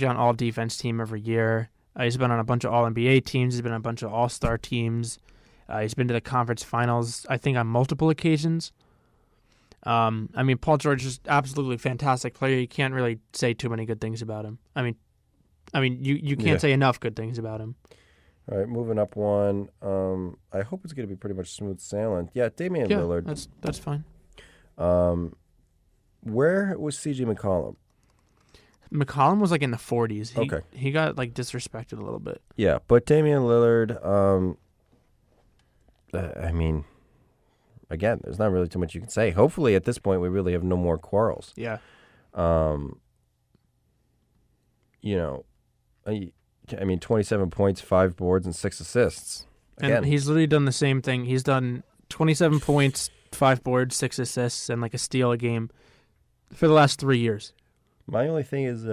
S2: on all defense team every year. He's been on a bunch of all NBA teams. He's been on a bunch of all-star teams. He's been to the conference finals, I think, on multiple occasions. I mean, Paul George is absolutely fantastic player. You can't really say too many good things about him. I mean, you can't say enough good things about him.
S1: All right, moving up one. I hope it's going to be pretty much smooth sailing. Yeah, Damian Lillard.
S2: That's fine.
S1: Where was C.J. McCollum?
S2: McCollum was like in the 40s.
S1: Okay.
S2: He got like disrespected a little bit.
S1: Yeah, but Damian Lillard, I mean, again, there's not really too much you can say. Hopefully at this point we really have no more quarrels.
S2: Yeah.
S1: I mean, 27 points, 5 boards, and 6 assists. Again.
S2: And he's literally done the same thing. He's done 27 points, 5 boards, 6 assists, and like a steal a game for the last 3 years.
S1: My only thing is,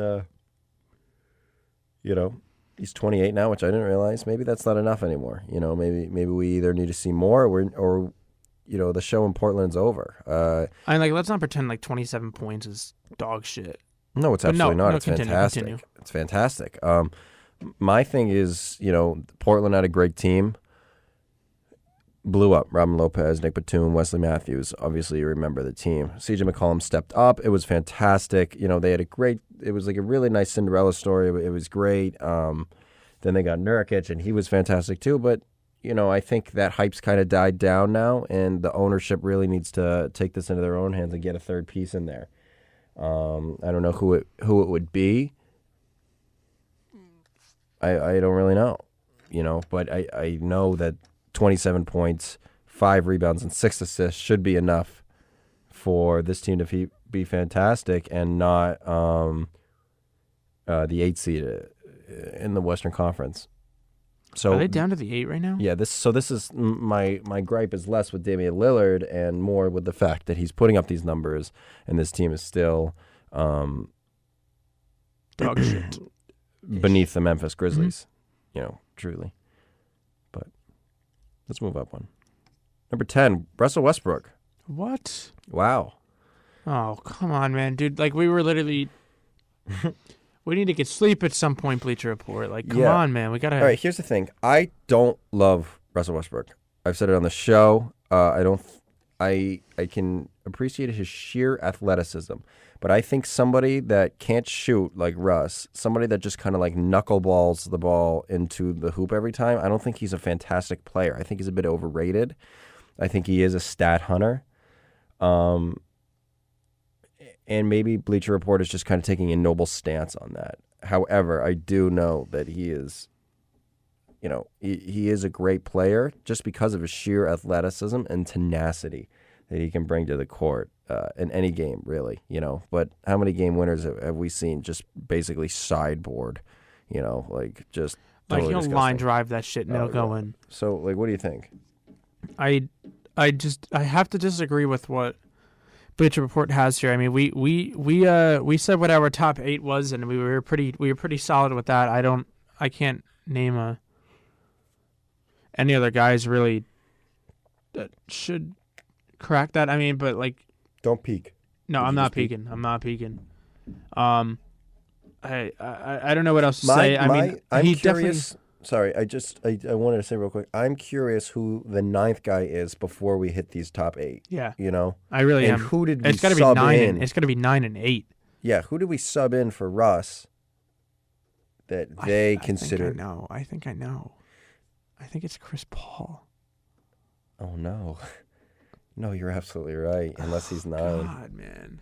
S1: he's 28 now, which I didn't realize. Maybe that's not enough anymore. Maybe we either need to see more or the show in Portland's over.
S2: Let's not pretend like 27 points is dog shit.
S1: No, it's absolutely not. It's
S2: continue,
S1: fantastic.
S2: Continue.
S1: It's fantastic. My thing is, Portland had a great team. blew up. Robin Lopez, Nick Batum, Wesley Matthews. Obviously, you remember the team. CJ McCollum stepped up. It was fantastic. They had it was like a really nice Cinderella story. It was great. Then they got Nurkic, and he was fantastic too. But, I think that hype's kind of died down now, and the ownership really needs to take this into their own hands and get a third piece in there. I don't know who it would be. I don't really know, but I know that 27 points, 5 rebounds, and 6 assists should be enough for this team to be fantastic and not the 8 seed in the Western Conference. So
S2: are they down to the 8 right now?
S1: Yeah. This is my gripe is less with Damian Lillard and more with the fact that he's putting up these numbers and this team is still
S2: Dog shit.
S1: beneath the Memphis Grizzlies. Truly. But let's move up one. Number 10, Russell Westbrook.
S2: What?
S1: Wow.
S2: Oh, come on, man, dude. Like, we were literally. We need to get sleep at some point, Bleacher Report. Like, come on, man. We got to.
S1: All right, here's the thing. I don't love Russell Westbrook. I've said it on the show. I can appreciate his sheer athleticism. But I think somebody that can't shoot like Russ, somebody that just kind of like knuckleballs the ball into the hoop every time, I don't think he's a fantastic player. I think he's a bit overrated. I think he is a stat hunter. And maybe Bleacher Report is just kind of taking a noble stance on that. However, I do know that he is, he is a great player just because of his sheer athleticism and tenacity that he can bring to the court in any game, really, But how many game winners have we seen just basically sideboard, just
S2: like
S1: totally
S2: he'll
S1: disgusting.
S2: line drive that shit and it'll go in.
S1: So, what do you think?
S2: I have to disagree with what Bleacher Report has here. I mean, we said what our top 8 was, and we were pretty solid with that. I can't name any other guys really that should crack that. I mean, but like,
S1: Don't peek.
S2: no, I'm not peeking. I'm not peeking. I don't know what else to say.
S1: I'm
S2: he
S1: curious.
S2: definitely.
S1: Sorry, I wanted to say real quick. I'm curious who the 9th guy is before we hit these top 8.
S2: Yeah,
S1: And
S2: I really am.
S1: who did we
S2: It's got to be
S1: sub
S2: 9.
S1: in?
S2: It's got to be 9 and 8.
S1: Yeah, who did we sub in for Russ that they
S2: I
S1: consider?
S2: I think I know. I think it's Chris Paul.
S1: Oh no, no, you're absolutely right. Unless he's 9.
S2: God, man.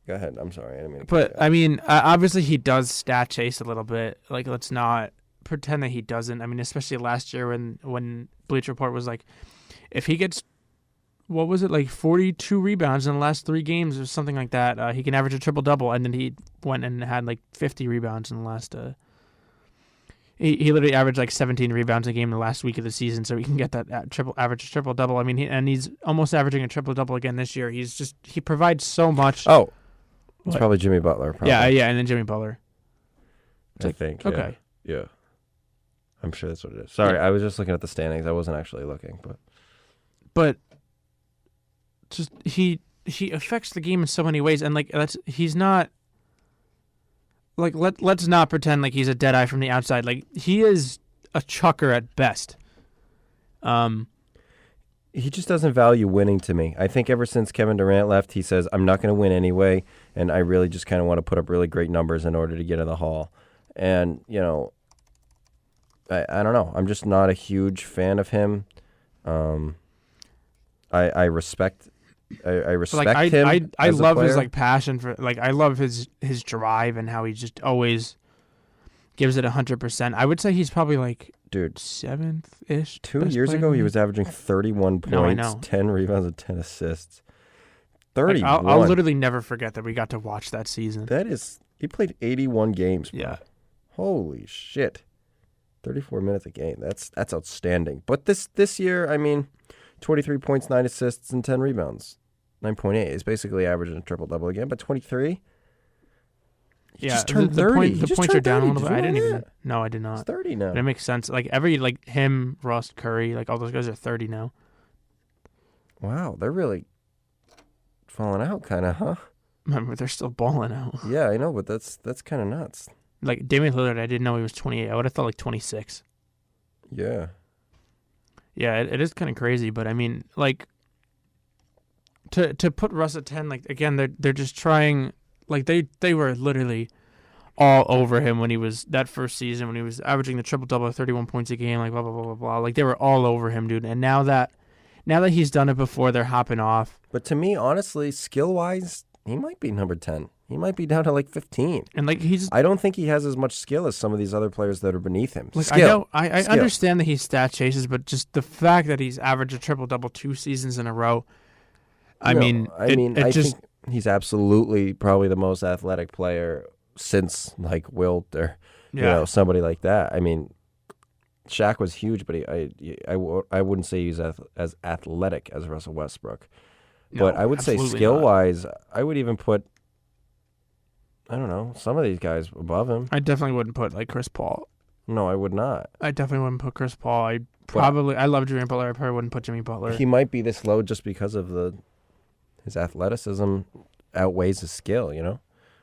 S1: Go ahead. I'm sorry. I didn't mean to
S2: But
S1: cut you
S2: I mean, obviously he does stat chase a little bit. Like, let's not pretend that he doesn't. I mean, especially last year when Bleacher Report was like, if he gets, what was it, like 42 rebounds in the last 3 games or something like that, he can average a triple double. And then he went and had like 50 rebounds in the last. He literally averaged like 17 rebounds a game in the last week of the season, so he can get that triple double. I mean, he's almost averaging a triple double again this year. He provides so much.
S1: Oh, it's
S2: What?
S1: probably Jimmy Butler. Probably.
S2: Yeah, and then Jimmy Butler.
S1: I think.
S2: Okay.
S1: Yeah. I'm sure that's what it is. Sorry, I was just looking at the standings. I wasn't actually looking,
S2: But just he affects the game in so many ways, and like he's not like let's not pretend like he's a dead eye from the outside. Like, he is a chucker at best.
S1: he just doesn't value winning to me. I think ever since Kevin Durant left, he says, I'm not going to win anyway, and I really just kind of want to put up really great numbers in order to get in the Hall. And, I don't know. I'm just not a huge fan of him. I respect him.
S2: I
S1: as a
S2: love his
S1: player.
S2: like passion for I love his drive and how he just always gives it 100%. I would say he's probably like
S1: Dude,
S2: 7th-ish.
S1: 2
S2: best
S1: years
S2: player
S1: ago,
S2: in
S1: he
S2: the
S1: was averaging 31 points,
S2: No, I know.
S1: 10 rebounds, and 10 assists.
S2: league.
S1: 31.
S2: I'll literally never forget that we got to watch that season.
S1: He played 81 games, bro.
S2: Yeah.
S1: Holy shit. 34 minutes a game. That's outstanding. But this year, I mean, 23 points, 9 assists, and 10 rebounds. 9.8 is basically averaging a triple-double again, but 23? He just turned 30.
S2: The points are down a little bit. I didn't even. No, I did
S1: He's
S2: not.
S1: 30 now.
S2: But it makes sense. Like him, Russ, Curry, like all those guys are 30 now.
S1: Wow, they're really falling out kind of, huh?
S2: Remember, they're still balling out.
S1: Yeah, I know, but that's kind of nuts.
S2: Like Damian Lillard, I didn't know he was 28. I would have thought like 26.
S1: Yeah.
S2: Yeah, it is kind of crazy, but I mean, like, to put Russ at 10, like, again, they're just trying, like, they were literally all over him when he was that first season when he was averaging the triple double, 31 points a game, like blah blah blah blah blah. Like they were all over him, dude. And now that he's done it before, they're hopping off.
S1: But to me, honestly, skill wise, he might be number 10. He might be down to like 15.
S2: And like
S1: I don't think he has as much skill as some of these other players that are beneath him.
S2: Like
S1: Skill.
S2: I understand that he stat chases, but just the fact that he's averaged a triple double 2 seasons in a row. I think
S1: he's absolutely probably the most athletic player since like Wilt or somebody like that. I mean, Shaq was huge, but I wouldn't say he's as athletic as Russell Westbrook. But I would say skill-wise, I would even put, I don't know, some of these guys above him.
S2: I definitely wouldn't put like Chris Paul.
S1: No, I would not.
S2: I definitely wouldn't put Chris Paul. I love Jimmy Butler. I probably wouldn't put Jimmy Butler.
S1: He might be this low just because of his athleticism outweighs his skill, you know?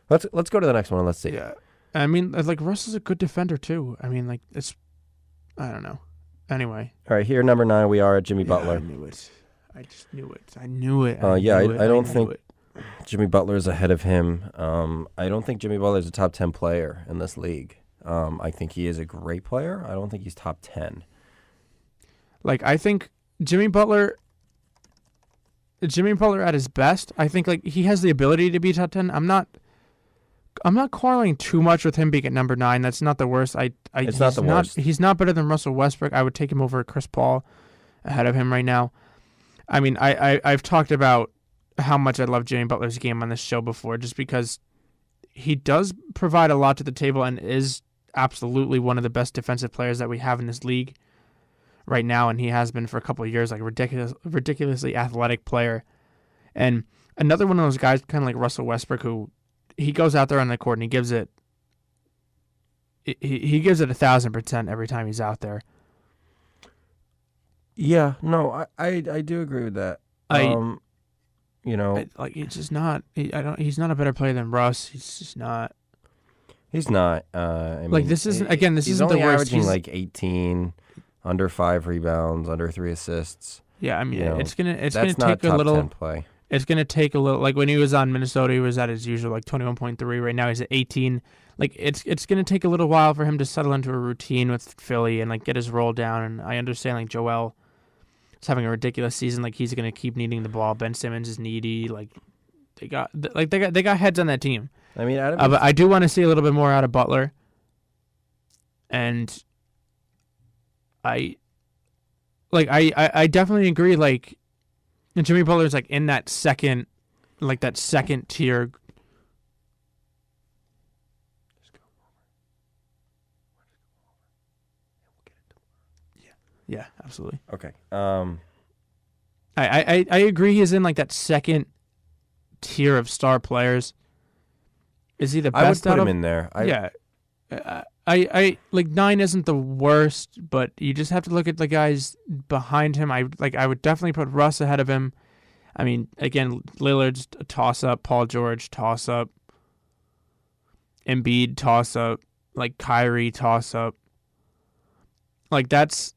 S1: Let's go to the next one and let's see.
S2: Yeah. I mean, like, Russ is a good defender, too. I mean, like, I don't know. Anyway.
S1: All right, here, number 9, we are at Jimmy Butler.
S2: I knew it. I just knew it. I knew it.
S1: I don't think Jimmy Butler is ahead of him. I don't think Jimmy Butler is a top 10 player in this league. I think he is a great player. I don't think he's top 10.
S2: Like, I think Jimmy Butler at his best, I think, like, he has the ability to be top 10. I'm not quarreling too much with him being at number 9. That's not the worst.
S1: It's not the worst.
S2: He's not better than Russell Westbrook. I would take him over Chris Paul ahead of him right now. I mean, I've talked about how much I love Jimmy Butler's game on this show before, just because he does provide a lot to the table and is absolutely one of the best defensive players that we have in this league right now, and he has been for a couple of years, like ridiculously athletic player. And another one of those guys, kind of like Russell Westbrook, who he goes out there on the court and he gives it 1,000% every time he's out there.
S1: Yeah, no, I do agree with that.
S2: It's just not. He's not a better player than Russ. He's just not.
S1: He's not.
S2: This isn't. Again, this isn't the worst.
S1: He's only averaging like 18, under 5 rebounds, under 3 assists.
S2: Yeah, I mean, it's gonna take
S1: a
S2: little.
S1: 10 play.
S2: It's gonna take a little. Like when he was on Minnesota, he was at his usual like 21.3. Right now, he's at 18. Like it's gonna take a little while for him to settle into a routine with Philly and like get his roll down. And I understand like Joel is having a ridiculous season. Like he's gonna keep needing the ball. Ben Simmons is needy. Like they got heads on that team.
S1: I mean,
S2: but I do want to see a little bit more out of Butler. And I definitely agree. Like, and Jimmy Butler's like in that second tier. Yeah, absolutely.
S1: Okay.
S2: I agree. He's in like that second tier of star players. Is he the best?
S1: I would put him in there.
S2: I like 9 isn't the worst, but you just have to look at the guys behind him. I would definitely put Russ ahead of him. I mean, again, Lillard's a toss-up, Paul George, toss-up, Embiid, toss-up, like Kyrie, toss-up. Like that's...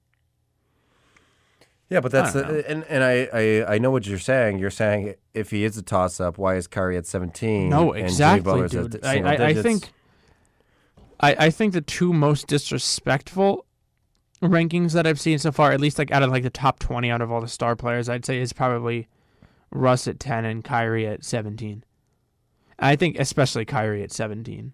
S1: Yeah, but that's I know what you're saying. You're saying if he is a toss-up, why is Kyrie at 17?
S2: No, exactly,
S1: and Jimmy
S2: dude.
S1: I
S2: think the two most disrespectful rankings that I've seen so far, at least like out of like the top 20 out of all the star players, I'd say is probably Russ at 10 and Kyrie at 17. I think especially Kyrie at 17.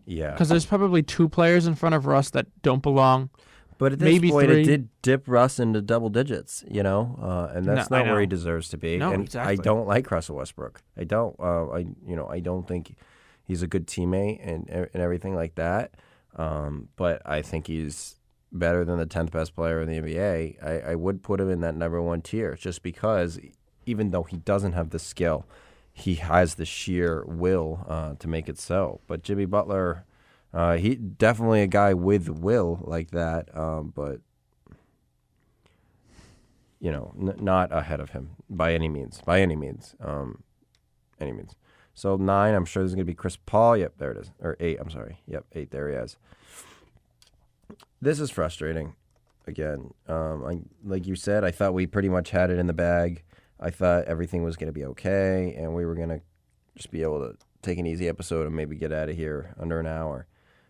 S1: Yeah.
S2: Because there's probably 2 players in front of Russ that don't belong.
S1: But at this
S2: maybe
S1: point,
S2: 3.
S1: it did dip Russ into double digits, and that's not where he deserves to be.
S2: No,
S1: and
S2: exactly.
S1: I don't like Russell Westbrook. I don't. I don't think he's a good teammate and everything like that. But I think he's better than the 10th best player in the NBA. I would put him in that number 1 tier just because, even though he doesn't have the skill, he has the sheer will to make it so. But Jimmy Butler. He definitely a guy with will like that, but not ahead of him by any means. So 9, I'm sure there's going to be Chris Paul. Yep, there it is. Or 8, I'm sorry. Yep, 8, there he is. This is frustrating. again. Like you said, I thought we pretty much had it in the bag. I thought everything was going to be okay, and we were going to just be able to take an easy episode and maybe get out of here under an hour.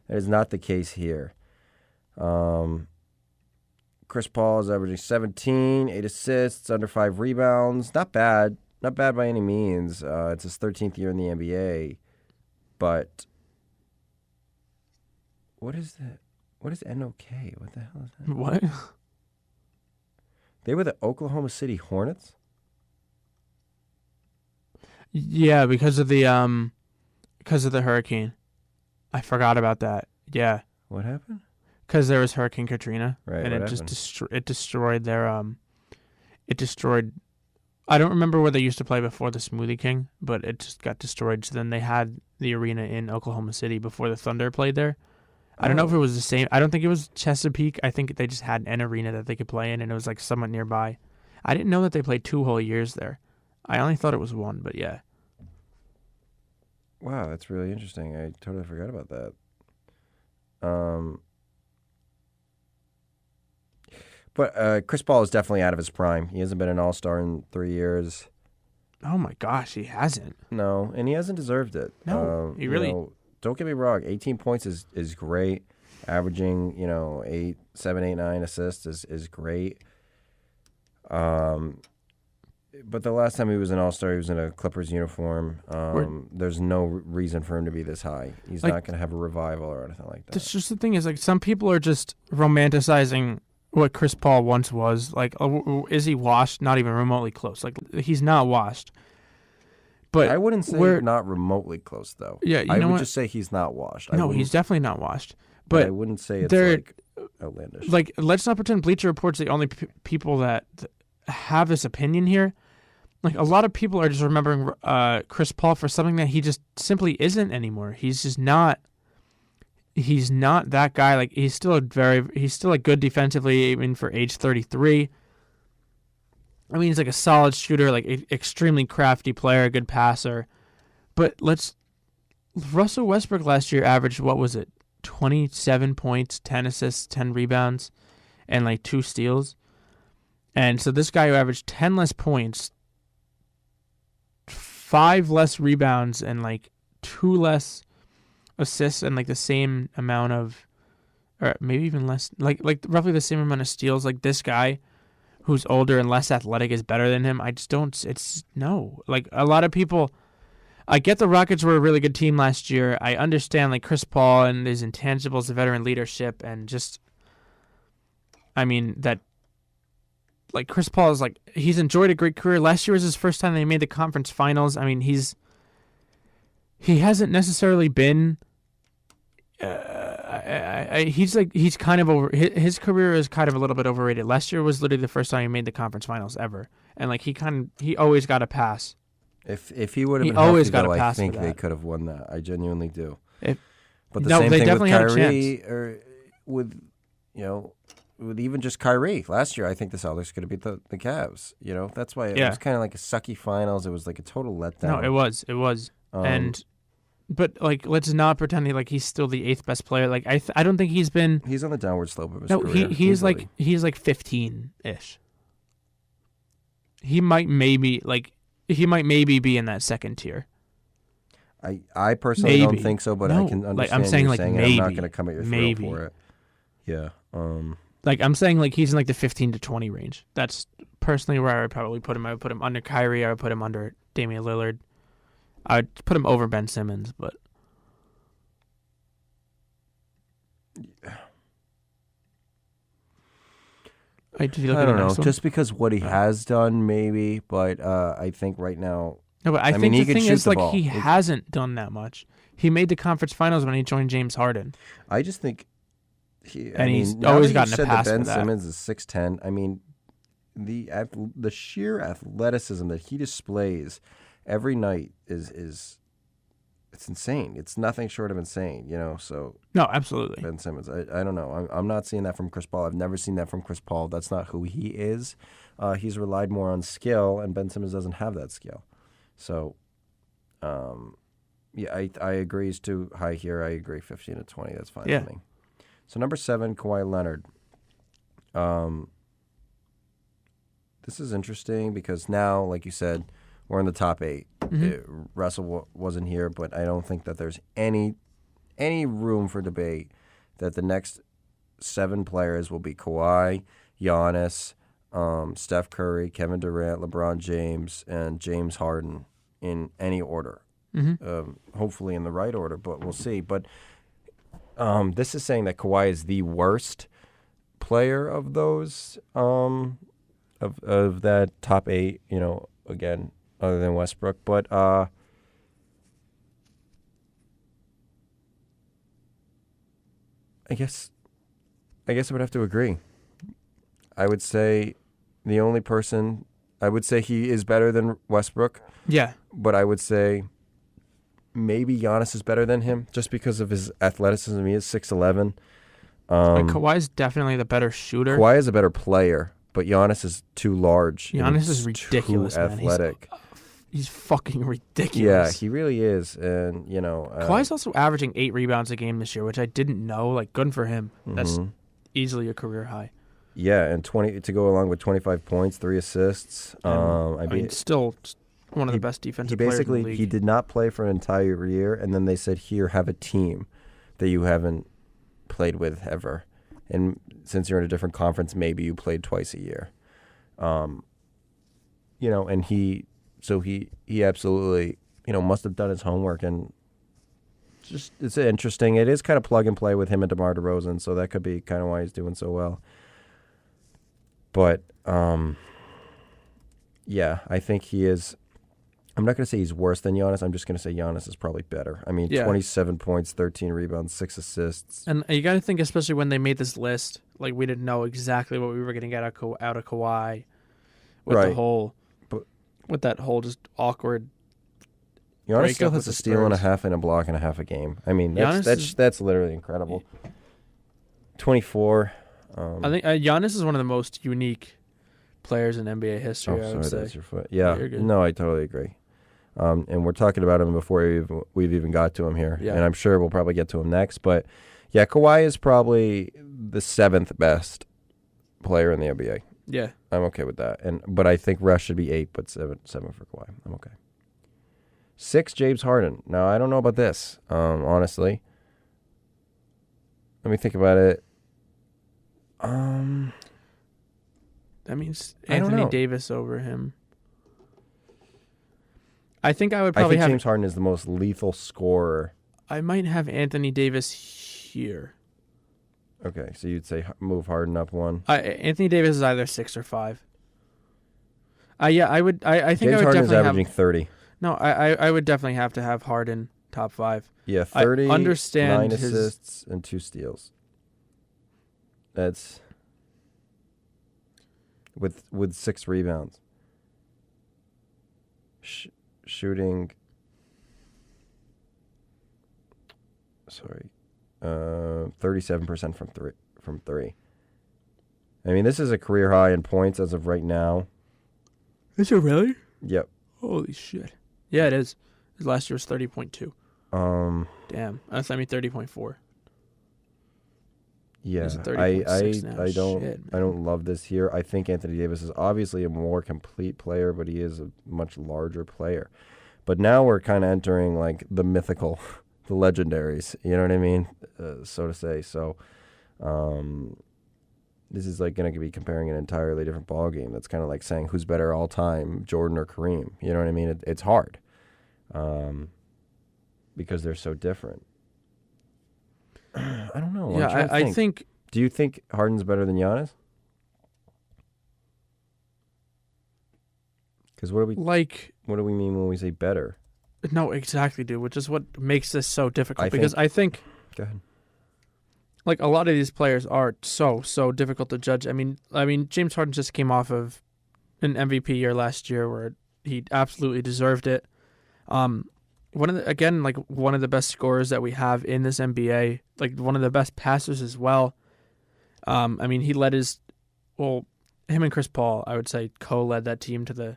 S1: That is not the case here. Chris Paul is averaging 17, 8 assists, under 5 rebounds. Not bad. Not bad by any means. It's his 13th year in the NBA. But what is that? What is NOK? What the hell is that?
S2: What?
S1: They were the Oklahoma City Hornets?
S2: Yeah, because of the hurricane. I forgot about that. Yeah.
S1: What happened?
S2: Because there was Hurricane Katrina,
S1: Right.
S2: and
S1: what
S2: it
S1: happened?
S2: just destroyed their it destroyed. I don't remember where they used to play before the Smoothie King, but it just got destroyed. So then they had the arena in Oklahoma City before the Thunder played there. I don't know if it was the same. I don't think it was Chesapeake. I think they just had an arena that they could play in, and it was like somewhat nearby. I didn't know that they played 2 whole years there. I only thought it was 1, but yeah.
S1: Wow, that's really interesting. I totally forgot about that. But Chris Paul is definitely out of his prime. He hasn't been an All-Star in 3 years.
S2: Oh my gosh, he hasn't.
S1: No, and he hasn't deserved it.
S2: No, he really.
S1: Don't get me wrong. 18 points is great. Averaging 7, 8, 9 assists is great. But the last time he was an All-Star, he was in a Clippers uniform. There's no reason for him to be this high. He's not going to have a revival or anything like that.
S2: That's just the thing is, like, some people are just romanticizing what Chris Paul once was. Like, is he washed? Not even remotely close. Like, he's not washed. But
S1: I wouldn't say not remotely close, though.
S2: Yeah,
S1: I would just say he's not washed.
S2: No, he's definitely not washed.
S1: But I wouldn't say it's like outlandish.
S2: Like, let's not pretend Bleacher Report's the only people that have this opinion here. Like, a lot of people are just remembering Chris Paul for something that he just simply isn't anymore. He's just not. He's not that guy. Like, he's still like good defensively, even for age 33. I mean, he's like a solid shooter, like extremely crafty player, a good passer. But Russell Westbrook last year averaged, what was it, 27 points, 10 assists, 10 rebounds, and like 2 steals. And so this guy who averaged 10 less points, 5 less rebounds, and like 2 less assists, and like the same amount of, or maybe even less, like roughly the same amount of steals. Like, this guy who's older and less athletic is better than him. I just don't. It's no. Like, a lot of people. I get the Rockets were a really good team last year. I understand, like, Chris Paul and his intangibles, the veteran leadership, and just, I mean, that, like, Chris Paul is, like, he's enjoyed a great career. Last year was his first time they made the conference finals. I mean, he hasn't necessarily been, he's kind of over, his career is kind of a little bit overrated. Last year was literally the first time he made the conference finals ever. And, like, he always got a pass.
S1: If he would have been
S2: always
S1: healthy,
S2: got a
S1: though,
S2: pass
S1: I think
S2: for
S1: they
S2: that.
S1: could have won that. I genuinely do.
S2: But
S1: the
S2: no,
S1: same
S2: they
S1: thing
S2: definitely
S1: with
S2: had a
S1: Kyrie,
S2: chance.
S1: or with even just Kyrie. Last year, I think the Celtics could have beat the Cavs. That's why it was kind of like a sucky finals. It was like a total letdown.
S2: No, it was. But, like, let's not pretend he's still the 8th best player. Like, I don't think he's been.
S1: He's on the downward slope of his
S2: no,
S1: career.
S2: he's like 15-ish. He might maybe be in that second tier.
S1: I personally
S2: Maybe.
S1: don't think so, but
S2: No,
S1: I can understand
S2: like, I'm saying,
S1: you're
S2: like,
S1: saying
S2: maybe.
S1: it. I'm not going to come at your throat for it. Yeah.
S2: Like, I'm saying, like, he's in, like, the 15 to 20 range. That's personally where I would probably put him. I would put him under Kyrie. I would put him under Damian Lillard. I would put him over Ben Simmons, but.
S1: I don't know. Just because what he has done, maybe, but I think right now.
S2: No, but I think
S1: mean,
S2: the thing is, like,
S1: ball.
S2: he hasn't done that much. He made the conference finals when he joined James Harden.
S1: I just think
S2: he's
S1: now
S2: always
S1: that
S2: gotten
S1: you
S2: a
S1: said
S2: pass
S1: that Ben
S2: for that.
S1: Simmons is 6'10". I mean, the sheer athleticism that he displays every night is it's insane. It's nothing short of insane, So
S2: No, absolutely.
S1: Ben Simmons, I don't know. I'm not seeing that from Chris Paul. I've never seen that from Chris Paul. That's not who he is. He's relied more on skill, and Ben Simmons doesn't have that skill. So, yeah, I agree. He's too high here. I agree. 15 to 20. That's fine with me. So number 7, Kawhi Leonard. This is interesting because now, like you said, we're in the top 8. Russell wasn't here, but I don't think that there's any room for debate that the next 7 players will be Kawhi, Giannis, Steph Curry, Kevin Durant, LeBron James, and James Harden in any order. Hopefully in the right order, but we'll see. But this is saying that Kawhi is the worst player of those of that top 8. Again, other than Westbrook, but I guess I would have to agree. I would say the only person I would say he is better than Westbrook.
S2: Yeah,
S1: but I would say maybe Giannis is better than him just because of his athleticism. He is 6'11".
S2: Kawhi's definitely the better shooter.
S1: Kawhi is a better player, but Giannis is too large.
S2: Giannis is ridiculous,
S1: too athletic.
S2: He's fucking ridiculous.
S1: Yeah, he really is. And,
S2: Kawhi's also averaging 8 rebounds a game this year, which I didn't know. Like, good for him. That's easily a career high.
S1: Yeah, and 20 to go along with 25 points, 3 assists.
S2: Still one of the best defensive players in the league.
S1: He did not play for an entire year, and then they said, here, have a team that you haven't played with ever. And since you're in a different conference, maybe you played twice a year. And he absolutely, must have done his homework, and it's interesting. It is kind of plug and play with him and DeMar DeRozan, so that could be kind of why he's doing so well. But, yeah, I think he is. I'm not going to say he's worse than Giannis. I'm just going to say Giannis is probably better. I mean, 27 points, 13 rebounds, 6 assists.
S2: And you got to think, especially when they made this list, like we didn't know exactly what we were going to get out of Kawhi with with that whole just awkward.
S1: Giannis still has a steal and a half and a block and a half a game. I mean, that's literally incredible. 24.
S2: I think Giannis is one of the most unique players in NBA history. I would say.
S1: That's your foot. Yeah, no, I totally agree. And we're talking about him before we've even got to him here, and I'm sure we'll probably get to him next. But yeah, Kawhi is probably the 7th best player in the NBA.
S2: Yeah,
S1: I'm okay with that. But I think Russ should be 8, but 7 for Kawhi. I'm okay. 6, James Harden. Now I don't know about this, honestly. Let me think about it.
S2: That means Anthony Davis over him. I think I would probably have...
S1: James Harden is the most lethal scorer.
S2: I might have Anthony Davis here.
S1: Okay, so you'd say move Harden up 1.
S2: Anthony Davis is either 6 or 5. Yeah, I would... I think
S1: James
S2: I would
S1: Harden
S2: definitely
S1: is averaging 30.
S2: No, I would definitely have to have Harden top 5.
S1: Yeah, 30,
S2: I understand
S1: 9 assists, and 2 steals. That's... With 6 rebounds. Shooting... 37% from 3. I mean, this is a career high in points as of right now.
S2: Is it really?
S1: Yep.
S2: Holy shit. Yeah, it is. His last year was 30.2. Damn. That's 30.4.
S1: Yeah, I don't love this here. I think Anthony Davis is obviously a more complete player, but he is a much larger player. But now we're kind of entering like the mythical, the legendaries. You know what I mean, so to say. So, this is like going to be comparing an entirely different ball game. That's kind of like saying who's better all time, Jordan or Kareem. You know what I mean? It's hard, because they're so different. I don't know.
S2: Yeah, I think.
S1: Do you think Harden's better than Giannis? Because what do we mean when we say better?
S2: No, exactly, dude. Which is what makes this so difficult. I think.
S1: Go ahead.
S2: Like a lot of these players are so difficult to judge. I mean, James Harden just came off of an MVP year last year where he absolutely deserved it. One of the best scorers that we have in this NBA, like one of the best passers as well. He led him and Chris Paul, I would say, co-led that team to the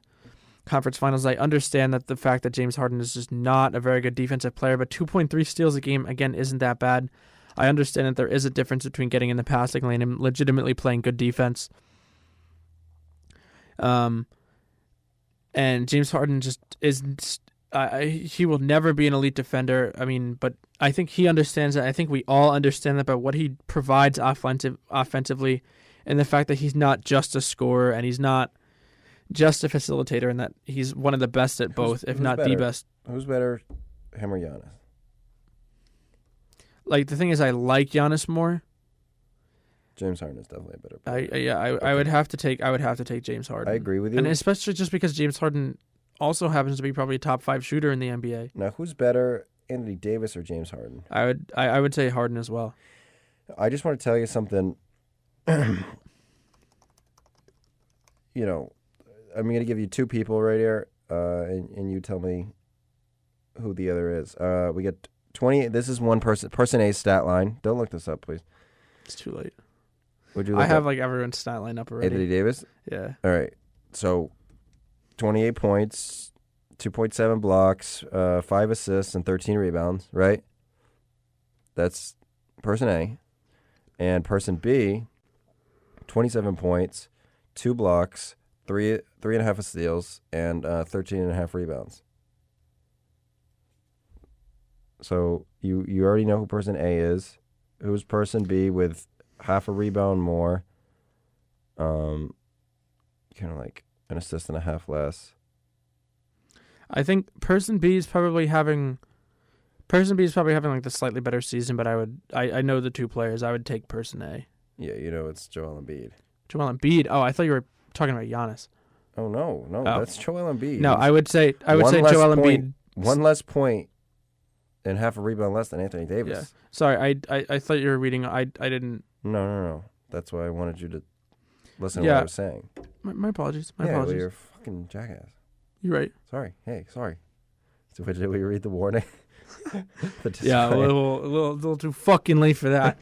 S2: conference finals. I understand that the fact that James Harden is just not a very good defensive player, but 2.3 steals a game, again, isn't that bad. I understand that there is a difference between getting in the passing lane and legitimately playing good defense. And James Harden just isn't. He will never be an elite defender. I mean, but I think he understands that. I think we all understand that. But what he provides offensively, and the fact that he's not just a scorer and he's not just a facilitator, and that he's one of the best at both, if not the best.
S1: Who's better, him or Giannis?
S2: Like, the thing is, I like Giannis more.
S1: James Harden is definitely a better player.
S2: I would have to take James Harden.
S1: I agree with you,
S2: and especially just because James Harden also happens to be probably a top 5 shooter in the NBA.
S1: Now, who's better, Anthony Davis or James Harden?
S2: I would say Harden as well.
S1: I just want to tell you something. You know, I'm going to give you 2 people right here, and you tell me who the other is. We get 20. This is one person A's stat line. Don't look this up, please.
S2: It's too late.
S1: Would you?
S2: I have like everyone's stat line up already.
S1: Anthony Davis.
S2: Yeah.
S1: All right. So, 28 points, 2.7 blocks, 5 assists, and 13 rebounds. Right. That's person A, and person B. 27 points, 2 blocks, 3.5 steals, and 13.5 rebounds. So you already know who person A is. Who's person B with half a rebound more? Kind of like an assist and a half less.
S2: I think person B is probably having like the slightly better season, but I know the 2 players. I would take person A.
S1: Yeah, you know it's Joel Embiid.
S2: Joel Embiid. Oh, I thought you were talking about Giannis.
S1: Oh no, that's Joel Embiid.
S2: No, I would say Joel Embiid.
S1: One less point and half a rebound less than Anthony Davis.
S2: Yeah. Sorry, I thought you were reading. I didn't.
S1: No. That's why I wanted you to listen to what I was saying.
S2: My apologies. My
S1: well,
S2: apologies.
S1: you're a fucking jackass.
S2: You're right.
S1: Sorry. Hey, sorry. So did we read the warning?
S2: Yeah, a little too fucking late for that.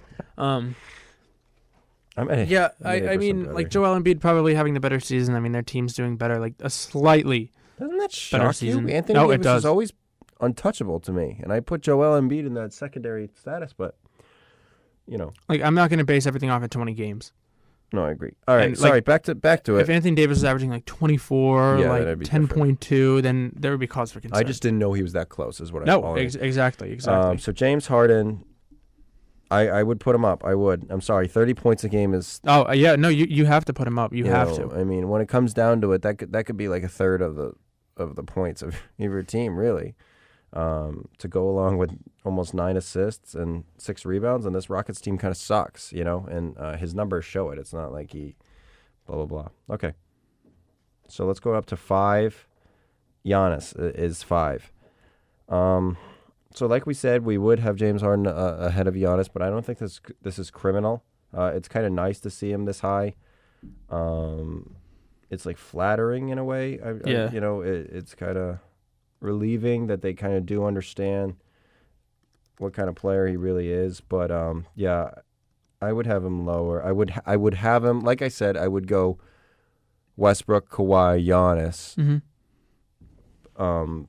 S2: I mean, like Joel Embiid probably having the better season. I mean, their team's doing better, like a slightly.
S1: Doesn't that shock
S2: better
S1: you?
S2: season.
S1: Anthony Davis is always untouchable to me, and I put Joel Embiid in that secondary status, but you know,
S2: like I'm not going to base everything off of 20 games.
S1: No, I agree. All right,
S2: and,
S1: sorry.
S2: Like,
S1: back to it.
S2: If Anthony Davis is averaging like 24,
S1: yeah,
S2: like 10.2, then there would be cause for concern.
S1: I just didn't know he was that close. Is what I.
S2: No, exactly.
S1: So James Harden, I would put him up. I would. I'm sorry. 30 points a game is.
S2: Oh yeah, no, you have to put him up. You have to.
S1: I mean, when it comes down to it, that could be like a third of the points of your team, really. To go along with almost 9 assists and 6 rebounds, and this Rockets team kind of sucks, you know, and his numbers show it. It's not like he blah, blah, blah. Okay. So let's go up to 5. Giannis is 5. So like we said, we would have James Harden ahead of Giannis, but I don't think this is criminal. It's kind of nice to see him this high. It's like flattering in a way. It's kind of relieving that they kind of do understand what kind of player he really is. But I would have him lower. I would have him, like I said, I would go Westbrook, Kawhi, Giannis.
S2: Mm-hmm.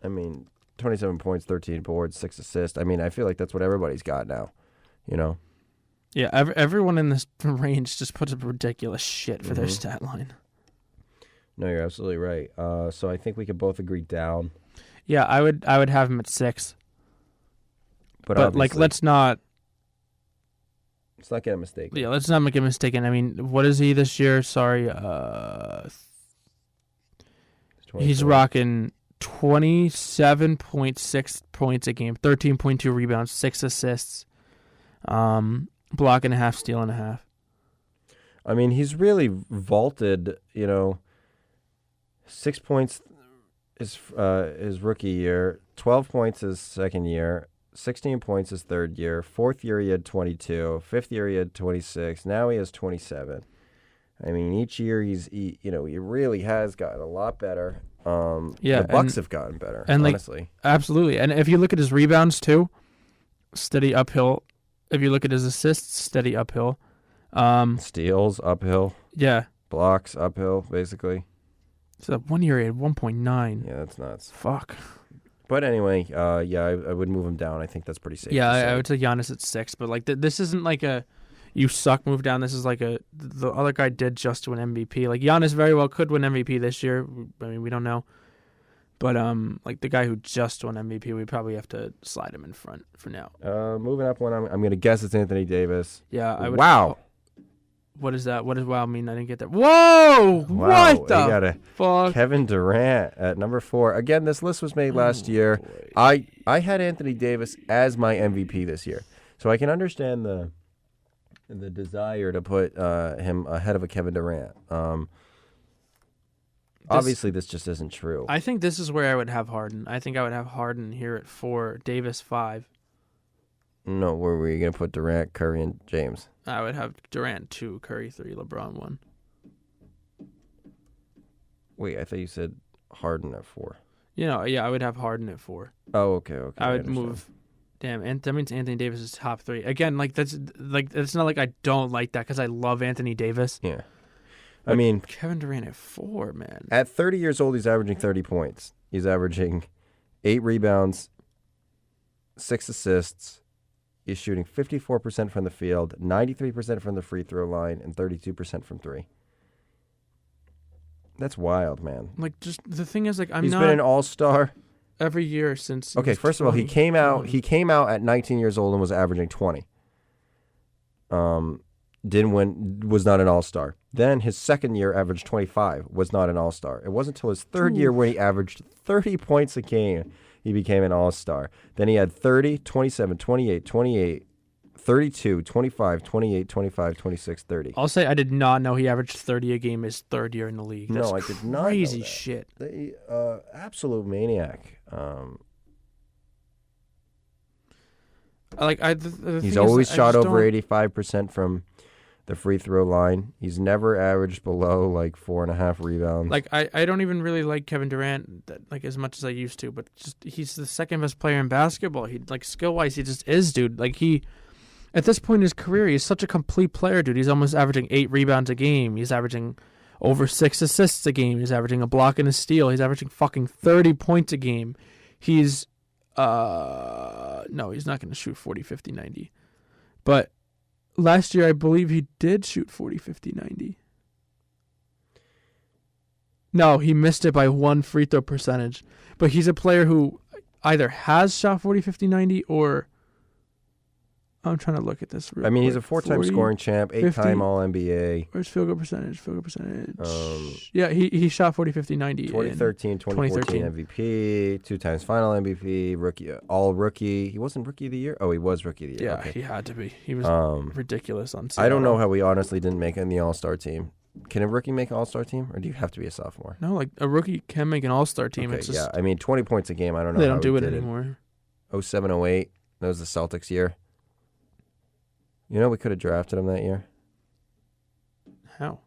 S1: I mean, 27 points, 13 boards, 6 assists. I mean, I feel like that's what everybody's got now, you know?
S2: Yeah, everyone in this range just puts up ridiculous shit for their stat line.
S1: No, you're absolutely right. So I think we could both agree down.
S2: Yeah, I would have him at 6. But like, let's not
S1: get a mistake.
S2: Yeah, let's not make a mistake. I mean, what is he this year? Sorry, he's rocking 27.6 points a game, 13.2 rebounds, 6 assists, block and a half, steal and a half.
S1: I mean, he's really vaulted, you know. 6 points is his rookie year, 12 points his second year, 16 points his third year, fourth year he had 22, fifth year he had 26, now he has 27. I mean, each year he really has gotten a lot better. The Bucks have gotten better, and honestly.
S2: Like, absolutely. And if you look at his rebounds too, steady uphill. If you look at his assists, steady uphill.
S1: Steals, uphill.
S2: Yeah.
S1: Blocks, uphill, basically.
S2: So 1 year he had 1.9.
S1: Yeah, that's nuts.
S2: Fuck.
S1: But anyway, I would move him down. I think that's pretty safe.
S2: Yeah,
S1: to say.
S2: I would say Giannis at 6, but like this isn't like a you suck move down. This is like the other guy did just win MVP. Like Giannis very well could win MVP this year. I mean, we don't know. But like the guy who just won MVP, we probably have to slide him in front for now.
S1: Moving up one, I'm going to guess it's Anthony Davis.
S2: Yeah, I would.
S1: Wow.
S2: What is that? What does wow mean? I didn't get that. Whoa!
S1: Wow.
S2: What the
S1: You got a
S2: fuck?
S1: Kevin Durant at number 4. Again, this list was made last year.
S2: Boy.
S1: I had Anthony Davis as my MVP this year, so I can understand the desire to put him ahead of a Kevin Durant. Obviously, this just isn't true.
S2: I think this is where I would have Harden. I think I would have Harden here at 4, Davis 5.
S1: No, where were you going to put Durant, Curry, and James?
S2: I would have Durant 2, Curry 3, LeBron 1.
S1: Wait, I thought you said Harden at 4.
S2: Yeah, I would have Harden at 4.
S1: Oh, okay.
S2: I would
S1: understand.
S2: move. Damn, and that means Anthony Davis is top 3 again. Like it's not like I don't like that because I love Anthony Davis.
S1: Yeah. I mean,
S2: Kevin Durant at 4, man.
S1: at 30 years old, he's averaging 30 points. He's averaging 8 rebounds, 6 assists. He's shooting 54% from the field, 93% from the free throw line, and 32% from 3. That's wild, man.
S2: Like, just the thing is, like,
S1: He's been an all-star.
S2: every year since. he
S1: Okay,
S2: was
S1: first of all, he
S2: 20.
S1: came out at 19 years old and was averaging 20. Didn't win, was not an all-star. Then his second year averaged 25, was not an all-star. It wasn't until his third year when he averaged 30 points a game he became an all-star. Then he had 30, 27, 28, 28, 32, 25, 28, 25, 26, 30.
S2: I'll say I did not know he averaged 30 a game his third year in the league. That's
S1: No, I did not know
S2: crazy
S1: that.
S2: shit.
S1: Absolute maniac.
S2: Like the
S1: He's
S2: thing
S1: always
S2: is, I
S1: shot
S2: just
S1: over
S2: don't-
S1: 85% from the free throw line. He's never averaged below like 4.5 rebounds.
S2: Like I don't even really like Kevin Durant like as much as I used to, but just he's the second best player in basketball. He like skill wise, he just is, dude. Like he, at this point in his career, he's such a complete player, dude. He's almost averaging 8 rebounds a game. He's averaging over 6 assists a game. He's averaging a block and a steal. He's averaging fucking 30 points a game. He's no, he's not going to shoot 40, 50, 90. But last year, I believe he did shoot 40, 50, 90. No, he missed it by 1 free throw percentage. But he's a player who either has shot 40, 50, 90 or... I'm trying to look at this real
S1: I mean,
S2: quick.
S1: he's a 4-time
S2: 40,
S1: scoring champ, 8-time All-NBA.
S2: Where's field goal percentage? Field goal percentage. Yeah, he shot 40, 50, 90.
S1: 2013, 2014 MVP, 2 times final MVP, rookie, all-rookie. He wasn't Rookie of the Year? Oh, he was Rookie of the Year.
S2: Yeah,
S1: Okay.
S2: he had to be. He was ridiculous on
S1: I don't know
S2: Seattle.
S1: how we honestly didn't make it in the All-Star team. Can a rookie make an All-Star team, or do you have to be a sophomore?
S2: No, like a rookie can make an all-star team.
S1: Okay,
S2: It's just
S1: yeah. I mean, 20 points a game. I don't know
S2: they
S1: how
S2: don't do
S1: we
S2: it
S1: did
S2: anymore.
S1: 07, 08. That was the Celtics year. You know, we could have drafted him that year.
S2: How?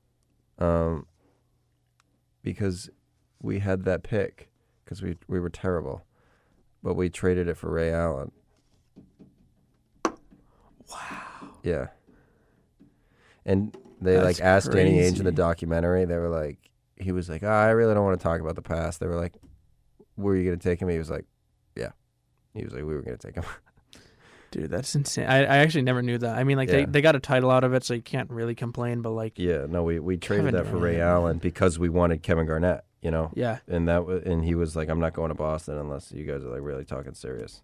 S1: Because we had that pick because we were terrible, but we traded it for Ray Allen.
S2: Wow.
S1: Yeah. And they
S2: That's
S1: asked Danny Ainge in the
S2: crazy.
S1: documentary. They were like, he was like, I really don't want to talk about the past. They were like, were you going to take him? He was like, yeah. He was like, we were going to take him.
S2: Dude, that's insane. I actually never knew that. I mean, like
S1: Yeah.
S2: they got a title out of it, so you can't really complain. But like,
S1: Yeah, no, we traded
S2: Kevin
S1: that for Ray
S2: Durant.
S1: Allen because we wanted Kevin Garnett, you know?
S2: yeah,
S1: And he was like, I'm not going to Boston unless you guys are like really talking serious.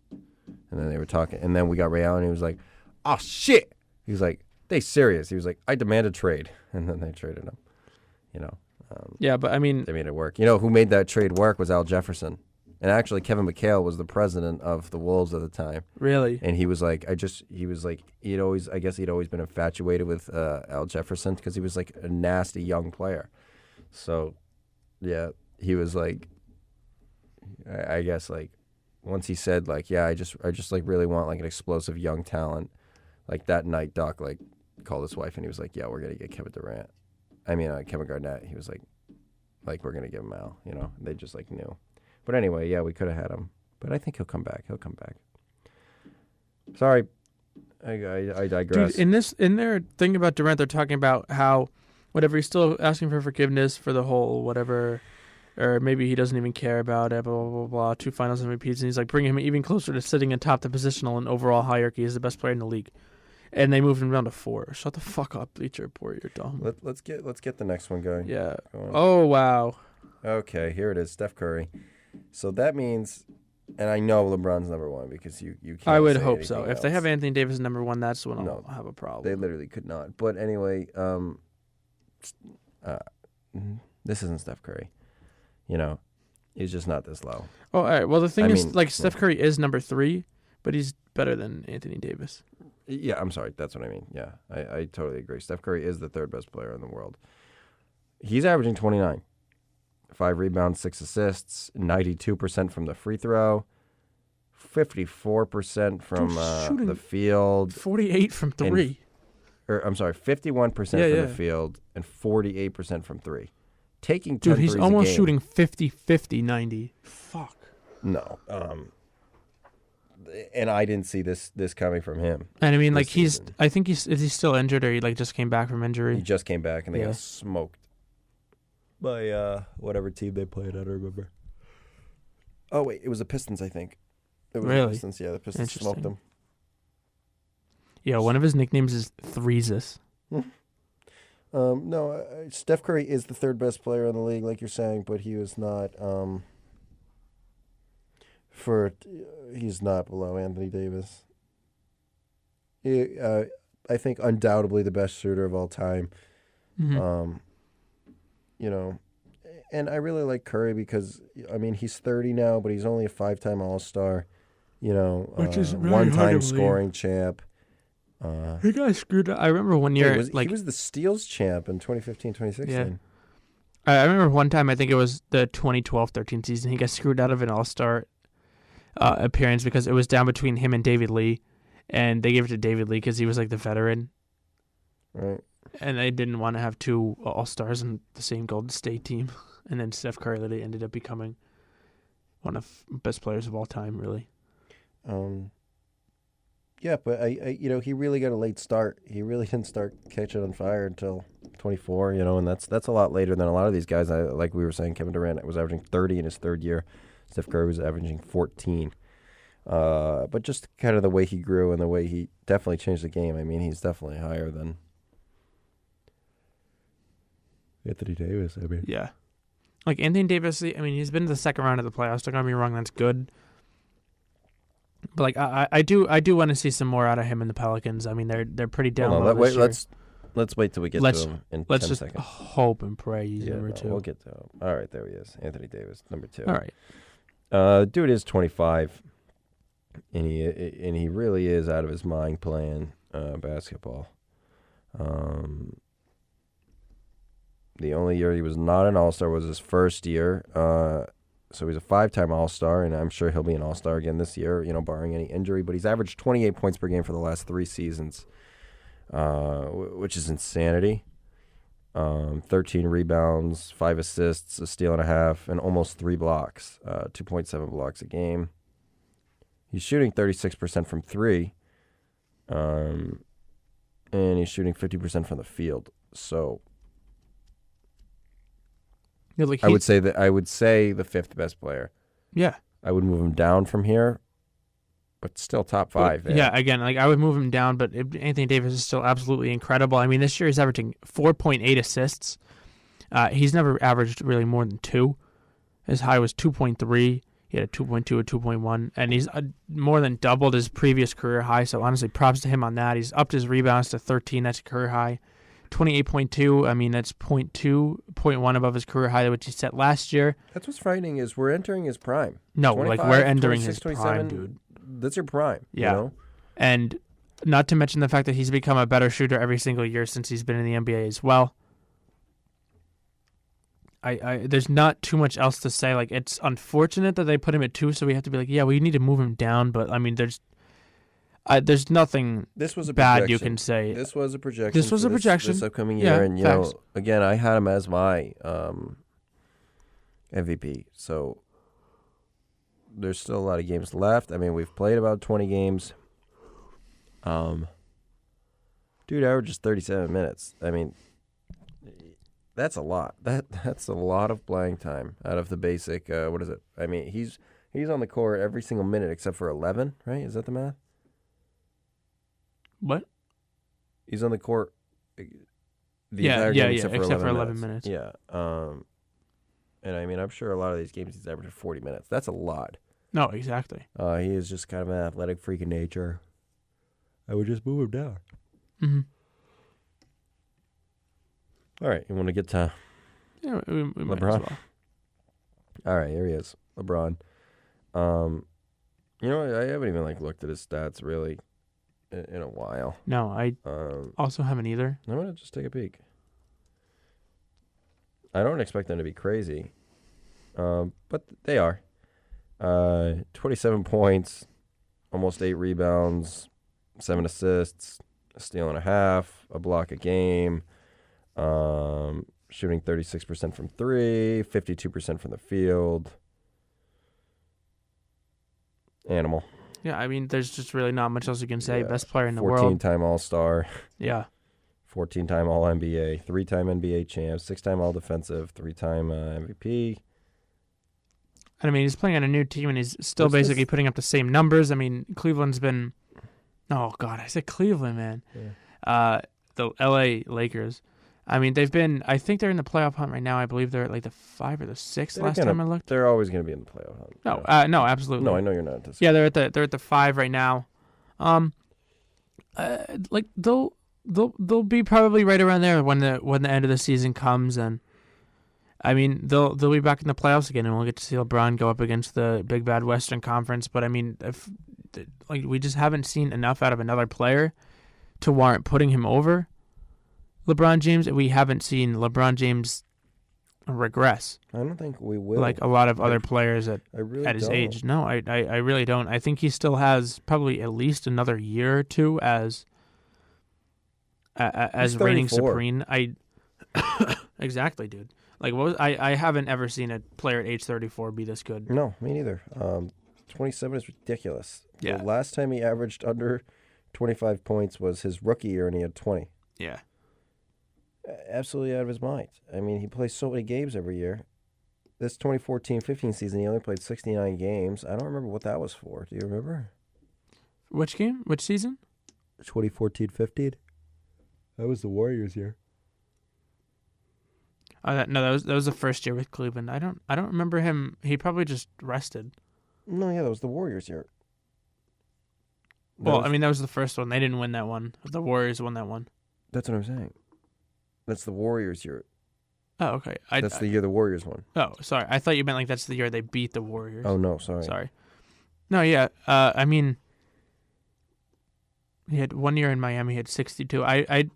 S1: And then they were talking, and then we got Ray Allen. And he was like, oh shit. He was like, they serious. He was like, I demand a trade, and then they traded him. You know,
S2: yeah. But I mean,
S1: they made it work. You know who made that trade work was Al Jefferson, and actually Kevin McHale was the president of the Wolves at the time.
S2: really,
S1: And he was like, I guess he'd always been infatuated with Al Jefferson because he was like a nasty young player. So, yeah, he was like, I guess like, once he said like, yeah, I just like really want like an explosive young talent. Like that night, Doc like called his wife and he was like, yeah, we're gonna get Kevin Garnett. He was like we're gonna give him Al. You know, they just like knew. But anyway, yeah, we could have had him. But I think he'll come back. Sorry, I digress.
S2: dude, in their thing about Durant, they're talking about how whatever he's still asking for forgiveness for the whole whatever or maybe he doesn't even care about it. Blah blah blah. blah 2 Finals MVPs, and he's like bringing him even closer to sitting atop the positional and overall hierarchy as the best player in the league. And they moved him down to 4. Shut the fuck up, Bleacher Report. You're dumb.
S1: Let's get the next one going.
S2: Yeah. Oh wow.
S1: Okay, here it is. Steph Curry. So that means, and I know LeBron's number 1 because you can't.
S2: I would
S1: say
S2: hope so.
S1: anything
S2: If they
S1: else.
S2: have Anthony Davis number 1, that's when
S1: No,
S2: I'll have a problem.
S1: They literally could not. But anyway, this isn't Steph Curry. You know, he's just not this low.
S2: Oh, all right. Well, the thing
S1: I
S2: is,
S1: mean,
S2: like, Steph Curry is number 3, but he's better than Anthony Davis.
S1: Yeah, I'm sorry. That's what I mean. Yeah, I totally agree. Steph Curry is the 3rd best player in the world. He's averaging 29. 5 rebounds, 6 assists, 92% from the free throw, 54% from the field.
S2: 48 from 3.
S1: I'm sorry, 51% from the field and 48% from 3. Taking 10
S2: Dude, he's
S1: threes
S2: almost
S1: a game.
S2: shooting 50, 90. Fuck.
S1: No. And I didn't see this coming from him.
S2: And I mean, like,
S1: season.
S2: I think is he still injured, or he like just came back from injury?
S1: He just came back and they
S2: Yeah.
S1: got smoked by whatever team they played. I don't remember. Oh wait, it was the Pistons, I think. It was
S2: Really?
S1: the Pistons. Yeah, the Pistons smoked them.
S2: Yeah, one of his nicknames is Threesus.
S1: No, Steph Curry is the 3rd best player in the league, like you're saying, but he was not. He's not below Anthony Davis. I think undoubtedly the best shooter of all time.
S2: Mm-hmm.
S1: You know, and I really like Curry because I mean he's 30 now, but he's only a 5-time All-Star. You know,
S2: Which is really
S1: 1-time scoring champ.
S2: He got screwed up. I remember one year,
S1: he was the steals champ in 2015, 2016.
S2: Yeah. I remember one time, I think it was the 2012-13 season, he got screwed out of an All-Star appearance because it was down between him and David Lee, and they gave it to David Lee because he was like the veteran.
S1: Right.
S2: And they didn't want to have 2 All-Stars on the same Golden State team. And then Steph Curry literally ended up becoming one of the best players of all time, really.
S1: Yeah, but I he really got a late start. He really didn't start catching on fire until 24, and that's a lot later than a lot of these guys. Like we were saying, Kevin Durant was averaging 30 in his 3rd year. Steph Curry was averaging 14. But just kind of the way he grew and the way he definitely changed the game. I mean, he's definitely higher than Anthony Davis. I mean,
S2: Yeah. Like Anthony Davis, I mean, he's been to the 2nd round of the playoffs. Don't get me wrong, that's good. But like I do want to see some more out of him in the Pelicans. I mean, they're pretty down low this year.
S1: Let's wait till we get to him in 10
S2: just
S1: seconds.
S2: hope and pray he's number 2.
S1: We'll get to him. All right, there he is. Anthony Davis, number 2.
S2: All right.
S1: Dude is 25, and he really is out of his mind playing basketball. The only year he was not an All-Star was his 1st year. So he's a 5-time All-Star, and I'm sure he'll be an All-Star again this year, barring any injury. But he's averaged 28 points per game for the last 3 seasons, which is insanity. 13 rebounds, 5 assists, a steal and a half, and almost 3 blocks, 2.7 blocks a game. He's shooting 36% from 3, and he's shooting 50% from the field. So
S2: Yeah, like
S1: I would say the 5th best player.
S2: Yeah.
S1: I would move him down from here, but still top 5.
S2: Yeah, again, like I would move him down, but Anthony Davis is still absolutely incredible. I mean, this year he's averaging 4.8 assists. He's never averaged really more than 2. His high was 2.3. He had a 2.2, a 2.1, and he's more than doubled his previous career high. So honestly, props to him on that. He's upped his rebounds to 13. That's a career high. 28.2. I mean, that's 0.1 above his career high, which he set last year.
S1: That's what's frightening is we're entering his prime.
S2: No, like we're entering his
S1: 26,
S2: prime, dude.
S1: That's your prime.
S2: Yeah. And not to mention the fact that he's become a better shooter every single year since he's been in the NBA as well. There's not too much else to say. Like, it's unfortunate that they put him at 2, so we have to be like, yeah, we need to move him down. But I mean, there's nothing bad you can say.
S1: This was a projection. This upcoming year, and again, I had him as my MVP. So there's still a lot of games left. I mean, we've played about 20 games. Dude averages 37 minutes. I mean, That's a lot. That's a lot of playing time out of the basic. What is it? I mean, he's on the court every single minute except for 11. Right? Is that the math?
S2: What?
S1: He's on the court the
S2: Yeah,
S1: entire
S2: yeah,
S1: game
S2: yeah.
S1: except for
S2: 11
S1: minutes.
S2: minutes.
S1: Yeah. And I mean, I'm sure a lot of these games he's averaging 40 minutes. That's a lot.
S2: No, exactly.
S1: He is just kind of an athletic freak in nature. I would just move him down.
S2: Mm-hmm.
S1: All right, you want to get to
S2: Yeah, we might
S1: LeBron?
S2: as well.
S1: All right, here he is, LeBron. You know, I haven't even looked at his stats really in a while.
S2: No, I also haven't either.
S1: I'm gonna just take a peek. I don't expect them to be crazy, but they are. 27 points, almost 8 rebounds, 7 assists, a steal and a half, a block a game. Shooting 36% from 3, 52% from the field. Animal.
S2: Yeah, I mean, there's just really not much else you can say.
S1: Yeah.
S2: Best player in the world.
S1: 14-time All-Star.
S2: Yeah.
S1: 14-time All-NBA, 3-time NBA champ, 6-time All-Defensive, 3-time MVP.
S2: And I mean, he's playing on a new team, and he's still basically putting up the same numbers. I mean, Cleveland's been... Oh, God, I said Cleveland, man.
S1: Yeah.
S2: The L.A. Lakers. I mean, they've been... I think they're in the playoff hunt right now. I believe they're at the 5 or the 6 last time I looked.
S1: They're always going to be in the playoff hunt.
S2: No, no, absolutely.
S1: No, I know you're not.
S2: Yeah, they're at the 5 right now. They'll be probably right around there when the end of the season comes, and I mean they'll be back in the playoffs again, and we'll get to see LeBron go up against the big bad Western Conference. But I mean, we just haven't seen enough out of another player to warrant putting him over LeBron James. We haven't seen LeBron James regress.
S1: I don't think we will.
S2: Like a lot of other players at his
S1: don't.
S2: age. No, I really don't. I think he still has probably at least another year or two as reigning supreme. Exactly, dude. I haven't ever seen a player at age 34 be this good.
S1: No, me neither. 27 is ridiculous.
S2: Yeah.
S1: The last time he averaged under 25 points was his rookie year, and he had 20.
S2: Yeah.
S1: Absolutely out of his mind. I mean, he plays so many games every year. This 2014-15 season, he only played 69 games. I don't remember what that was for. Do you remember?
S2: Which game? Which season?
S1: 2014-15. That was the Warriors year.
S2: No, that was the first year with Cleveland. I don't remember him. He probably just rested.
S1: No, yeah, that was the Warriors year.
S2: I mean, that was the first one. They didn't win that one. The Warriors won that one.
S1: That's what I'm saying. That's the Warriors year.
S2: Oh, okay.
S1: That's the year the Warriors won.
S2: Oh, sorry. I thought you meant that's the year they beat the Warriors.
S1: Oh, no, sorry.
S2: Sorry. No, yeah. I mean, he had 1 year in Miami. He had 62. I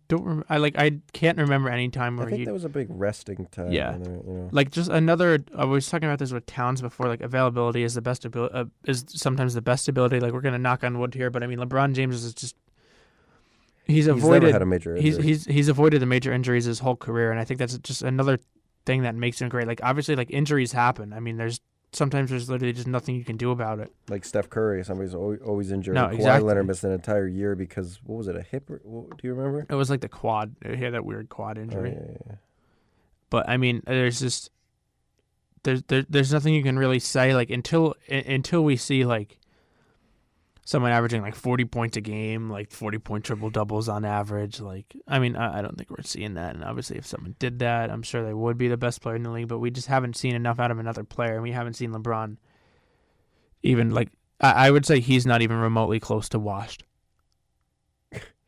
S2: don't. I can't remember any time where
S1: I think that was a big resting time.
S2: Yeah.
S1: You know.
S2: Just another. I was talking about this with Towns before. Availability is the best ability. Is sometimes the best ability. We're gonna knock on wood here, but I mean, LeBron James is just. He's avoided.
S1: Never had a major injury.
S2: He's avoided the major injuries his whole career, and I think that's just another thing that makes him great. Obviously, injuries happen. I mean, sometimes there's literally just nothing you can do about it. Like
S1: Steph Curry, somebody's always injured.
S2: No,
S1: Kawhi
S2: exactly.
S1: Leonard missed an entire year because what was it? A hip? Do you remember?
S2: It was the quad. He had that weird quad injury.
S1: Oh, yeah.
S2: But I mean, there's just there's nothing you can really say until we see someone averaging 40 points a game, 40-point triple doubles on average. I mean, I don't think we're seeing that. And obviously, if someone did that, I'm sure they would be the best player in the league. But we just haven't seen enough out of another player, and we haven't seen LeBron even I would say he's not even remotely close to washed.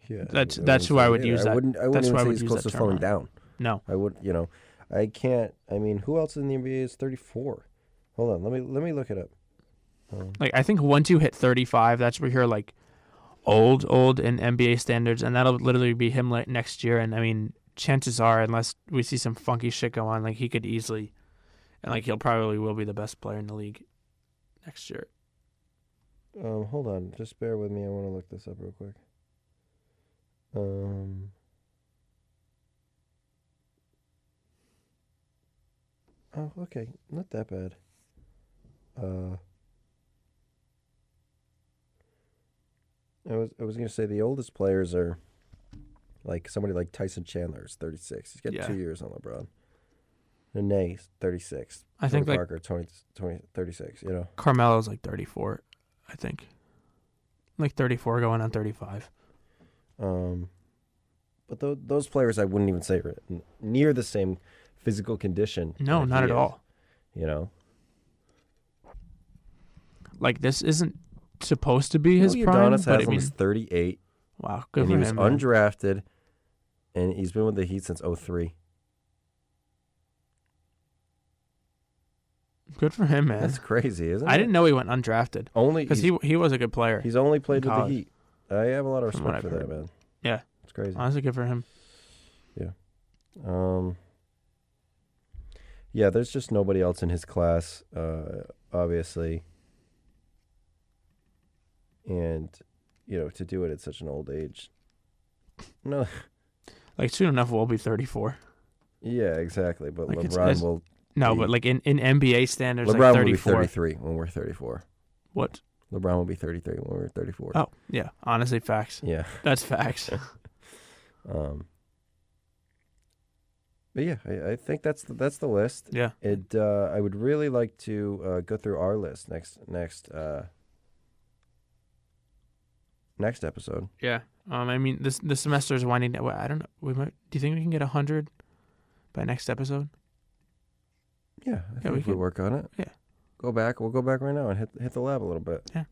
S1: Yeah,
S2: that's who I would use that.
S1: I wouldn't
S2: that's
S1: even
S2: who I
S1: say
S2: would
S1: he's
S2: use
S1: close
S2: that
S1: to
S2: term
S1: slowing
S2: on.
S1: down.
S2: No,
S1: I would. I can't. I mean, who else in the NBA is 34? Hold on, let me look it up.
S2: I think once you hit 35, that's where you're old in NBA standards, and that'll literally be him next year. And I mean, chances are, unless we see some funky shit go on, he could easily, and he'll probably will be the best player in the league next year.
S1: Hold on, just bear with me. I want to look this up real quick. Oh, okay, not that bad. I was gonna say the oldest players are Like somebody like Tyson Chandler is 36. He's got
S2: Yeah.
S1: 2 years on LeBron. Nene, 36.
S2: I think
S1: Tony
S2: like
S1: Parker, 36. You know.
S2: Carmelo's like 34, I think. Like 34 going on 35.
S1: But those players I wouldn't even say are near the same physical condition.
S2: No,
S1: that
S2: not
S1: he
S2: at
S1: is,
S2: all.
S1: You know.
S2: Like this isn't supposed to be his prime,
S1: Udonis
S2: but I
S1: Haslam
S2: mean,
S1: is 38,
S2: wow, good
S1: and
S2: for
S1: he was
S2: him. Man.
S1: undrafted, and he's been with the Heat since 03.
S2: Good for him, man.
S1: That's crazy, isn't it?
S2: I didn't know he went undrafted
S1: Only
S2: because he was a good player.
S1: he's only played
S2: in
S1: with the
S2: college.
S1: Heat. I have a lot of
S2: From what
S1: respect for
S2: I've
S1: that,
S2: heard.
S1: man.
S2: Yeah.
S1: It's crazy.
S2: Honestly, good for him.
S1: Yeah, there's just nobody else in his class, obviously. And, to do it at such an old age. No.
S2: Like soon enough, we'll be 34.
S1: Yeah, exactly. But
S2: Like,
S1: LeBron will.
S2: No,
S1: be-
S2: but like in NBA standards,
S1: LeBron
S2: like
S1: will be
S2: 34.
S1: 33 when we're 34.
S2: What?
S1: LeBron will be 33 when we're 34.
S2: Oh, yeah. Honestly, facts.
S1: Yeah.
S2: That's facts.
S1: But yeah, I think that's the list.
S2: Yeah.
S1: I would really like to go through our list next episode.
S2: Yeah. I mean, the semester is winding down. I don't know. Do you think we can get 100 by next episode?
S1: Yeah, I think we
S2: could.
S1: could work on it.
S2: Yeah.
S1: We'll go back right now and hit the lab a little bit.
S2: Yeah.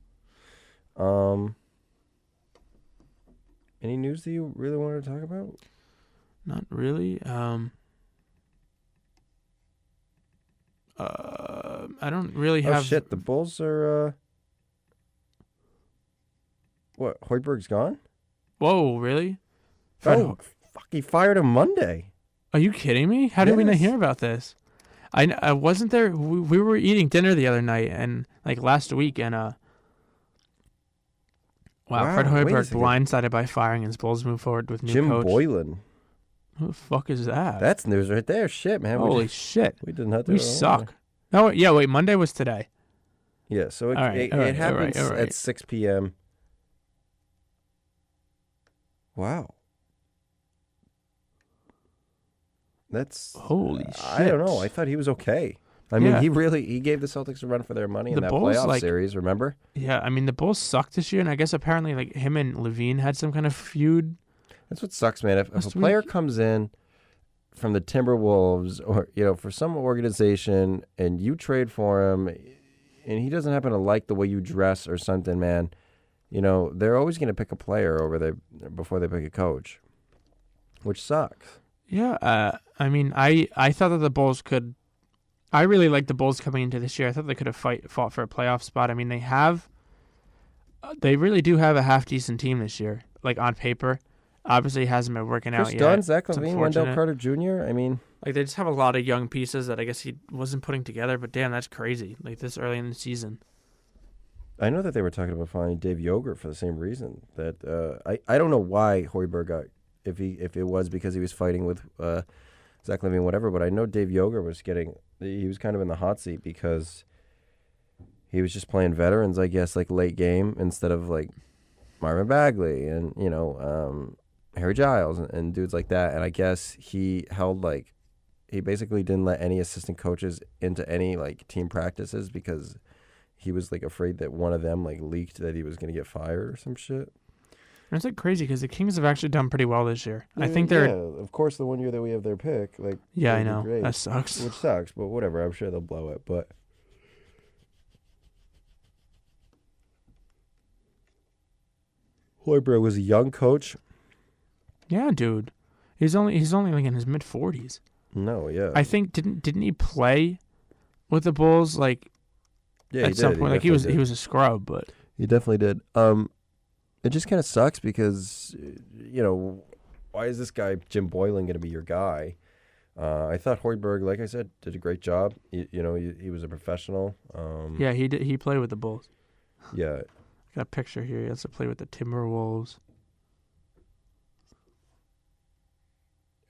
S1: Any news that you really wanted to talk about?
S2: Not really. I don't really have.
S1: Oh shit! The Bulls are. What? Hoiberg's gone?
S2: Whoa, really?
S1: Oh, fuck! He fired him Monday.
S2: Are you kidding me? How did we not
S1: Yes.
S2: hear about this? I wasn't there. We were eating dinner the other night and like last week and Wow, Fred
S1: Wow, wait a
S2: Hoiberg
S1: second.
S2: blindsided by firing as Bulls move forward with new
S1: Jim
S2: coach.
S1: Boylan.
S2: Who the fuck is that?
S1: That's news right there. Shit, man.
S2: Holy shit.
S1: We did not do
S2: We
S1: it.
S2: suck. Oh, yeah, wait, Monday was today.
S1: Yeah, so it,
S2: All right,
S1: it,
S2: all right,
S1: it happens
S2: all right.
S1: at 6 p.m. Wow. That's
S2: Holy shit.
S1: I don't know. I thought he was okay. I mean,
S2: Yeah.
S1: he gave the Celtics a run for their money in
S2: The
S1: that
S2: Bulls,
S1: playoff
S2: like-
S1: series, remember?
S2: Yeah, I mean, the Bulls sucked this year, and I guess apparently like him and Levine had some kind of feud.
S1: That's what sucks, man. If a
S2: Last
S1: player
S2: week.
S1: comes in from the Timberwolves or, for some organization and you trade for him and he doesn't happen to like the way you dress or something, man, they're always going to pick a player before they pick a coach, which sucks.
S2: Yeah, I mean, I thought that the Bulls could. I really liked the Bulls coming into this year. I thought they could have fought for a playoff spot. I mean, they really do have a half decent team this year. Like on paper, obviously it hasn't been working out
S1: Chris
S2: yet.
S1: Dunn, Zach
S2: It's
S1: Levine, Wendell
S2: unfortunate.
S1: Carter Jr., I mean,
S2: Like they just have a lot of young pieces that I guess he wasn't putting together. But damn, that's crazy. Like this early in the season.
S1: I know that they were talking about finding Dave Yogurt for the same reason. That I don't know why Hoiberg got if it was because he was fighting with Zach Levine, whatever. But I know Dave Yogurt was he was kind of in the hot seat because he was just playing veterans, I guess, like late game instead of like Marvin Bagley and Harry Giles and dudes like that. And I guess he basically didn't let any assistant coaches into any like team practices because he was like afraid that one of them like leaked that he was going to get fired or some shit.
S2: And it's like crazy because the Kings have actually done pretty well this year. I think they're.
S1: Yeah, of course, the one year that we have their pick, like
S2: Yeah, I
S1: they'd be
S2: know.
S1: great,
S2: That sucks.
S1: which sucks, but whatever. I'm sure they'll blow it. But Hoiberg was a young coach.
S2: Yeah, dude. He's only like in his mid 40s.
S1: No, yeah,
S2: I think didn't he play with the Bulls like
S1: yeah,
S2: at some point? Like he was a scrub, but
S1: He definitely did. It just kind of sucks because, why is this guy Jim Boylan going to be your guy? I thought Hoiberg, like I said, did a great job. He was a professional.
S2: yeah, he did. He played with the Bulls.
S1: Yeah.
S2: Got a picture here. He has to play with the Timberwolves.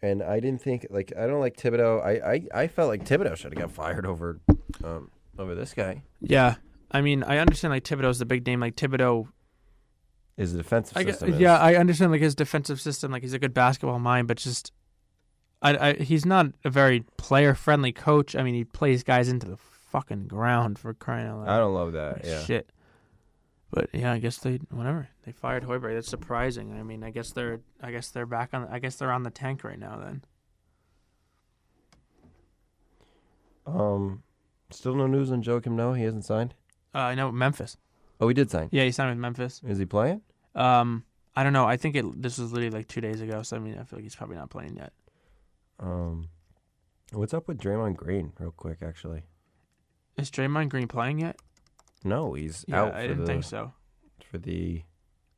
S1: And I didn't think, I don't like Thibodeau. I felt like Thibodeau should have got fired over this guy.
S2: Yeah, I mean, I understand like Thibodeau's the big name. Like Thibodeau
S1: his defensive system is.
S2: Yeah, I understand like his defensive system. Like he's a good basketball mind, but just he's not a very player friendly coach. I mean, he plays guys into the fucking ground for crying out loud.
S1: I don't love that. Yeah.
S2: Shit. But yeah, I guess they fired Hoiberg. That's surprising. I mean, I guess they're back on. I guess they're on the tank right now. Then.
S1: Still no news on Joakim Noah. He hasn't signed.
S2: I know Memphis.
S1: Oh, he did sign.
S2: Yeah, he signed with Memphis.
S1: Is he playing?
S2: I don't know. I think this was literally like 2 days ago. So I mean, I feel like he's probably not playing yet.
S1: What's up with Draymond Green? Real quick, actually.
S2: Is Draymond Green playing yet?
S1: No, he's
S2: Yeah,
S1: out.
S2: I didn't think so.
S1: For the.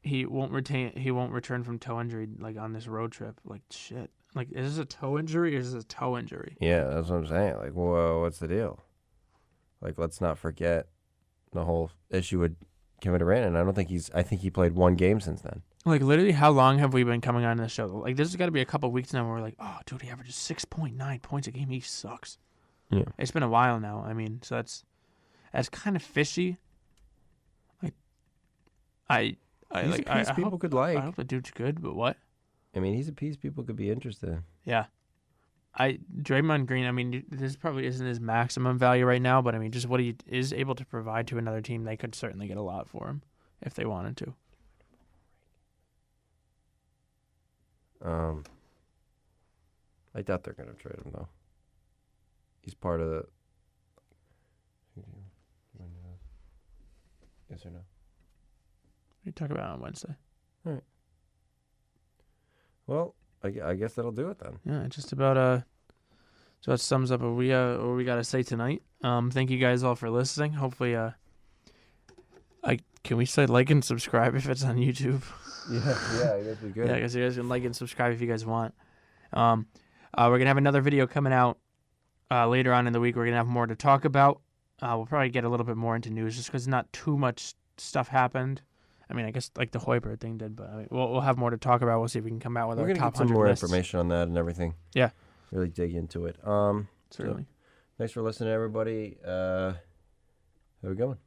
S2: He won't return from toe injury like on this road trip. Like shit. Like is this a toe injury or is this a toe injury?
S1: Yeah, that's what I'm saying. Like, whoa, what's the deal? Like, let's not forget the whole issue with Kevin Durant, and I think he played 1 game since then.
S2: Like, literally, how long have we been coming on this show? Like, this has got to be a couple weeks now where we're like, oh, dude, he averages 6.9 points a game. He sucks.
S1: Yeah.
S2: It's been a while now. I mean, so that's kind of fishy. Like, I
S1: people could like.
S2: I hope the dude's good, but what?
S1: I mean, he's a piece people could be interested in.
S2: Yeah. Draymond Green, I mean, this probably isn't his maximum value right now, but I mean, just what he is able to provide to another team, they could certainly get a lot for him if they wanted to.
S1: I doubt they're going to trade him, though. He's part of the... Yes or no?
S2: We talk about it on Wednesday.
S1: All right. Well, I guess that'll do it then.
S2: Yeah, it just about sums up what we got to say tonight. Thank you guys all for listening. Hopefully, can we say like and subscribe if it's on YouTube?
S1: Yeah, I guess we could.
S2: Yeah, I guess you guys can like and subscribe if you guys want. We're gonna have another video coming out later on in the week. We're gonna have more to talk about. We'll probably get a little bit more into news just because not too much stuff happened. I mean, I guess like the Hoiberg thing did, but I mean, we'll have more to talk about. We'll see if we can come out with our top 100
S1: We're gonna get some more
S2: lists.
S1: information on that and everything.
S2: Yeah,
S1: really dig into it.
S2: certainly.
S1: So, thanks for listening, everybody. Have a good one.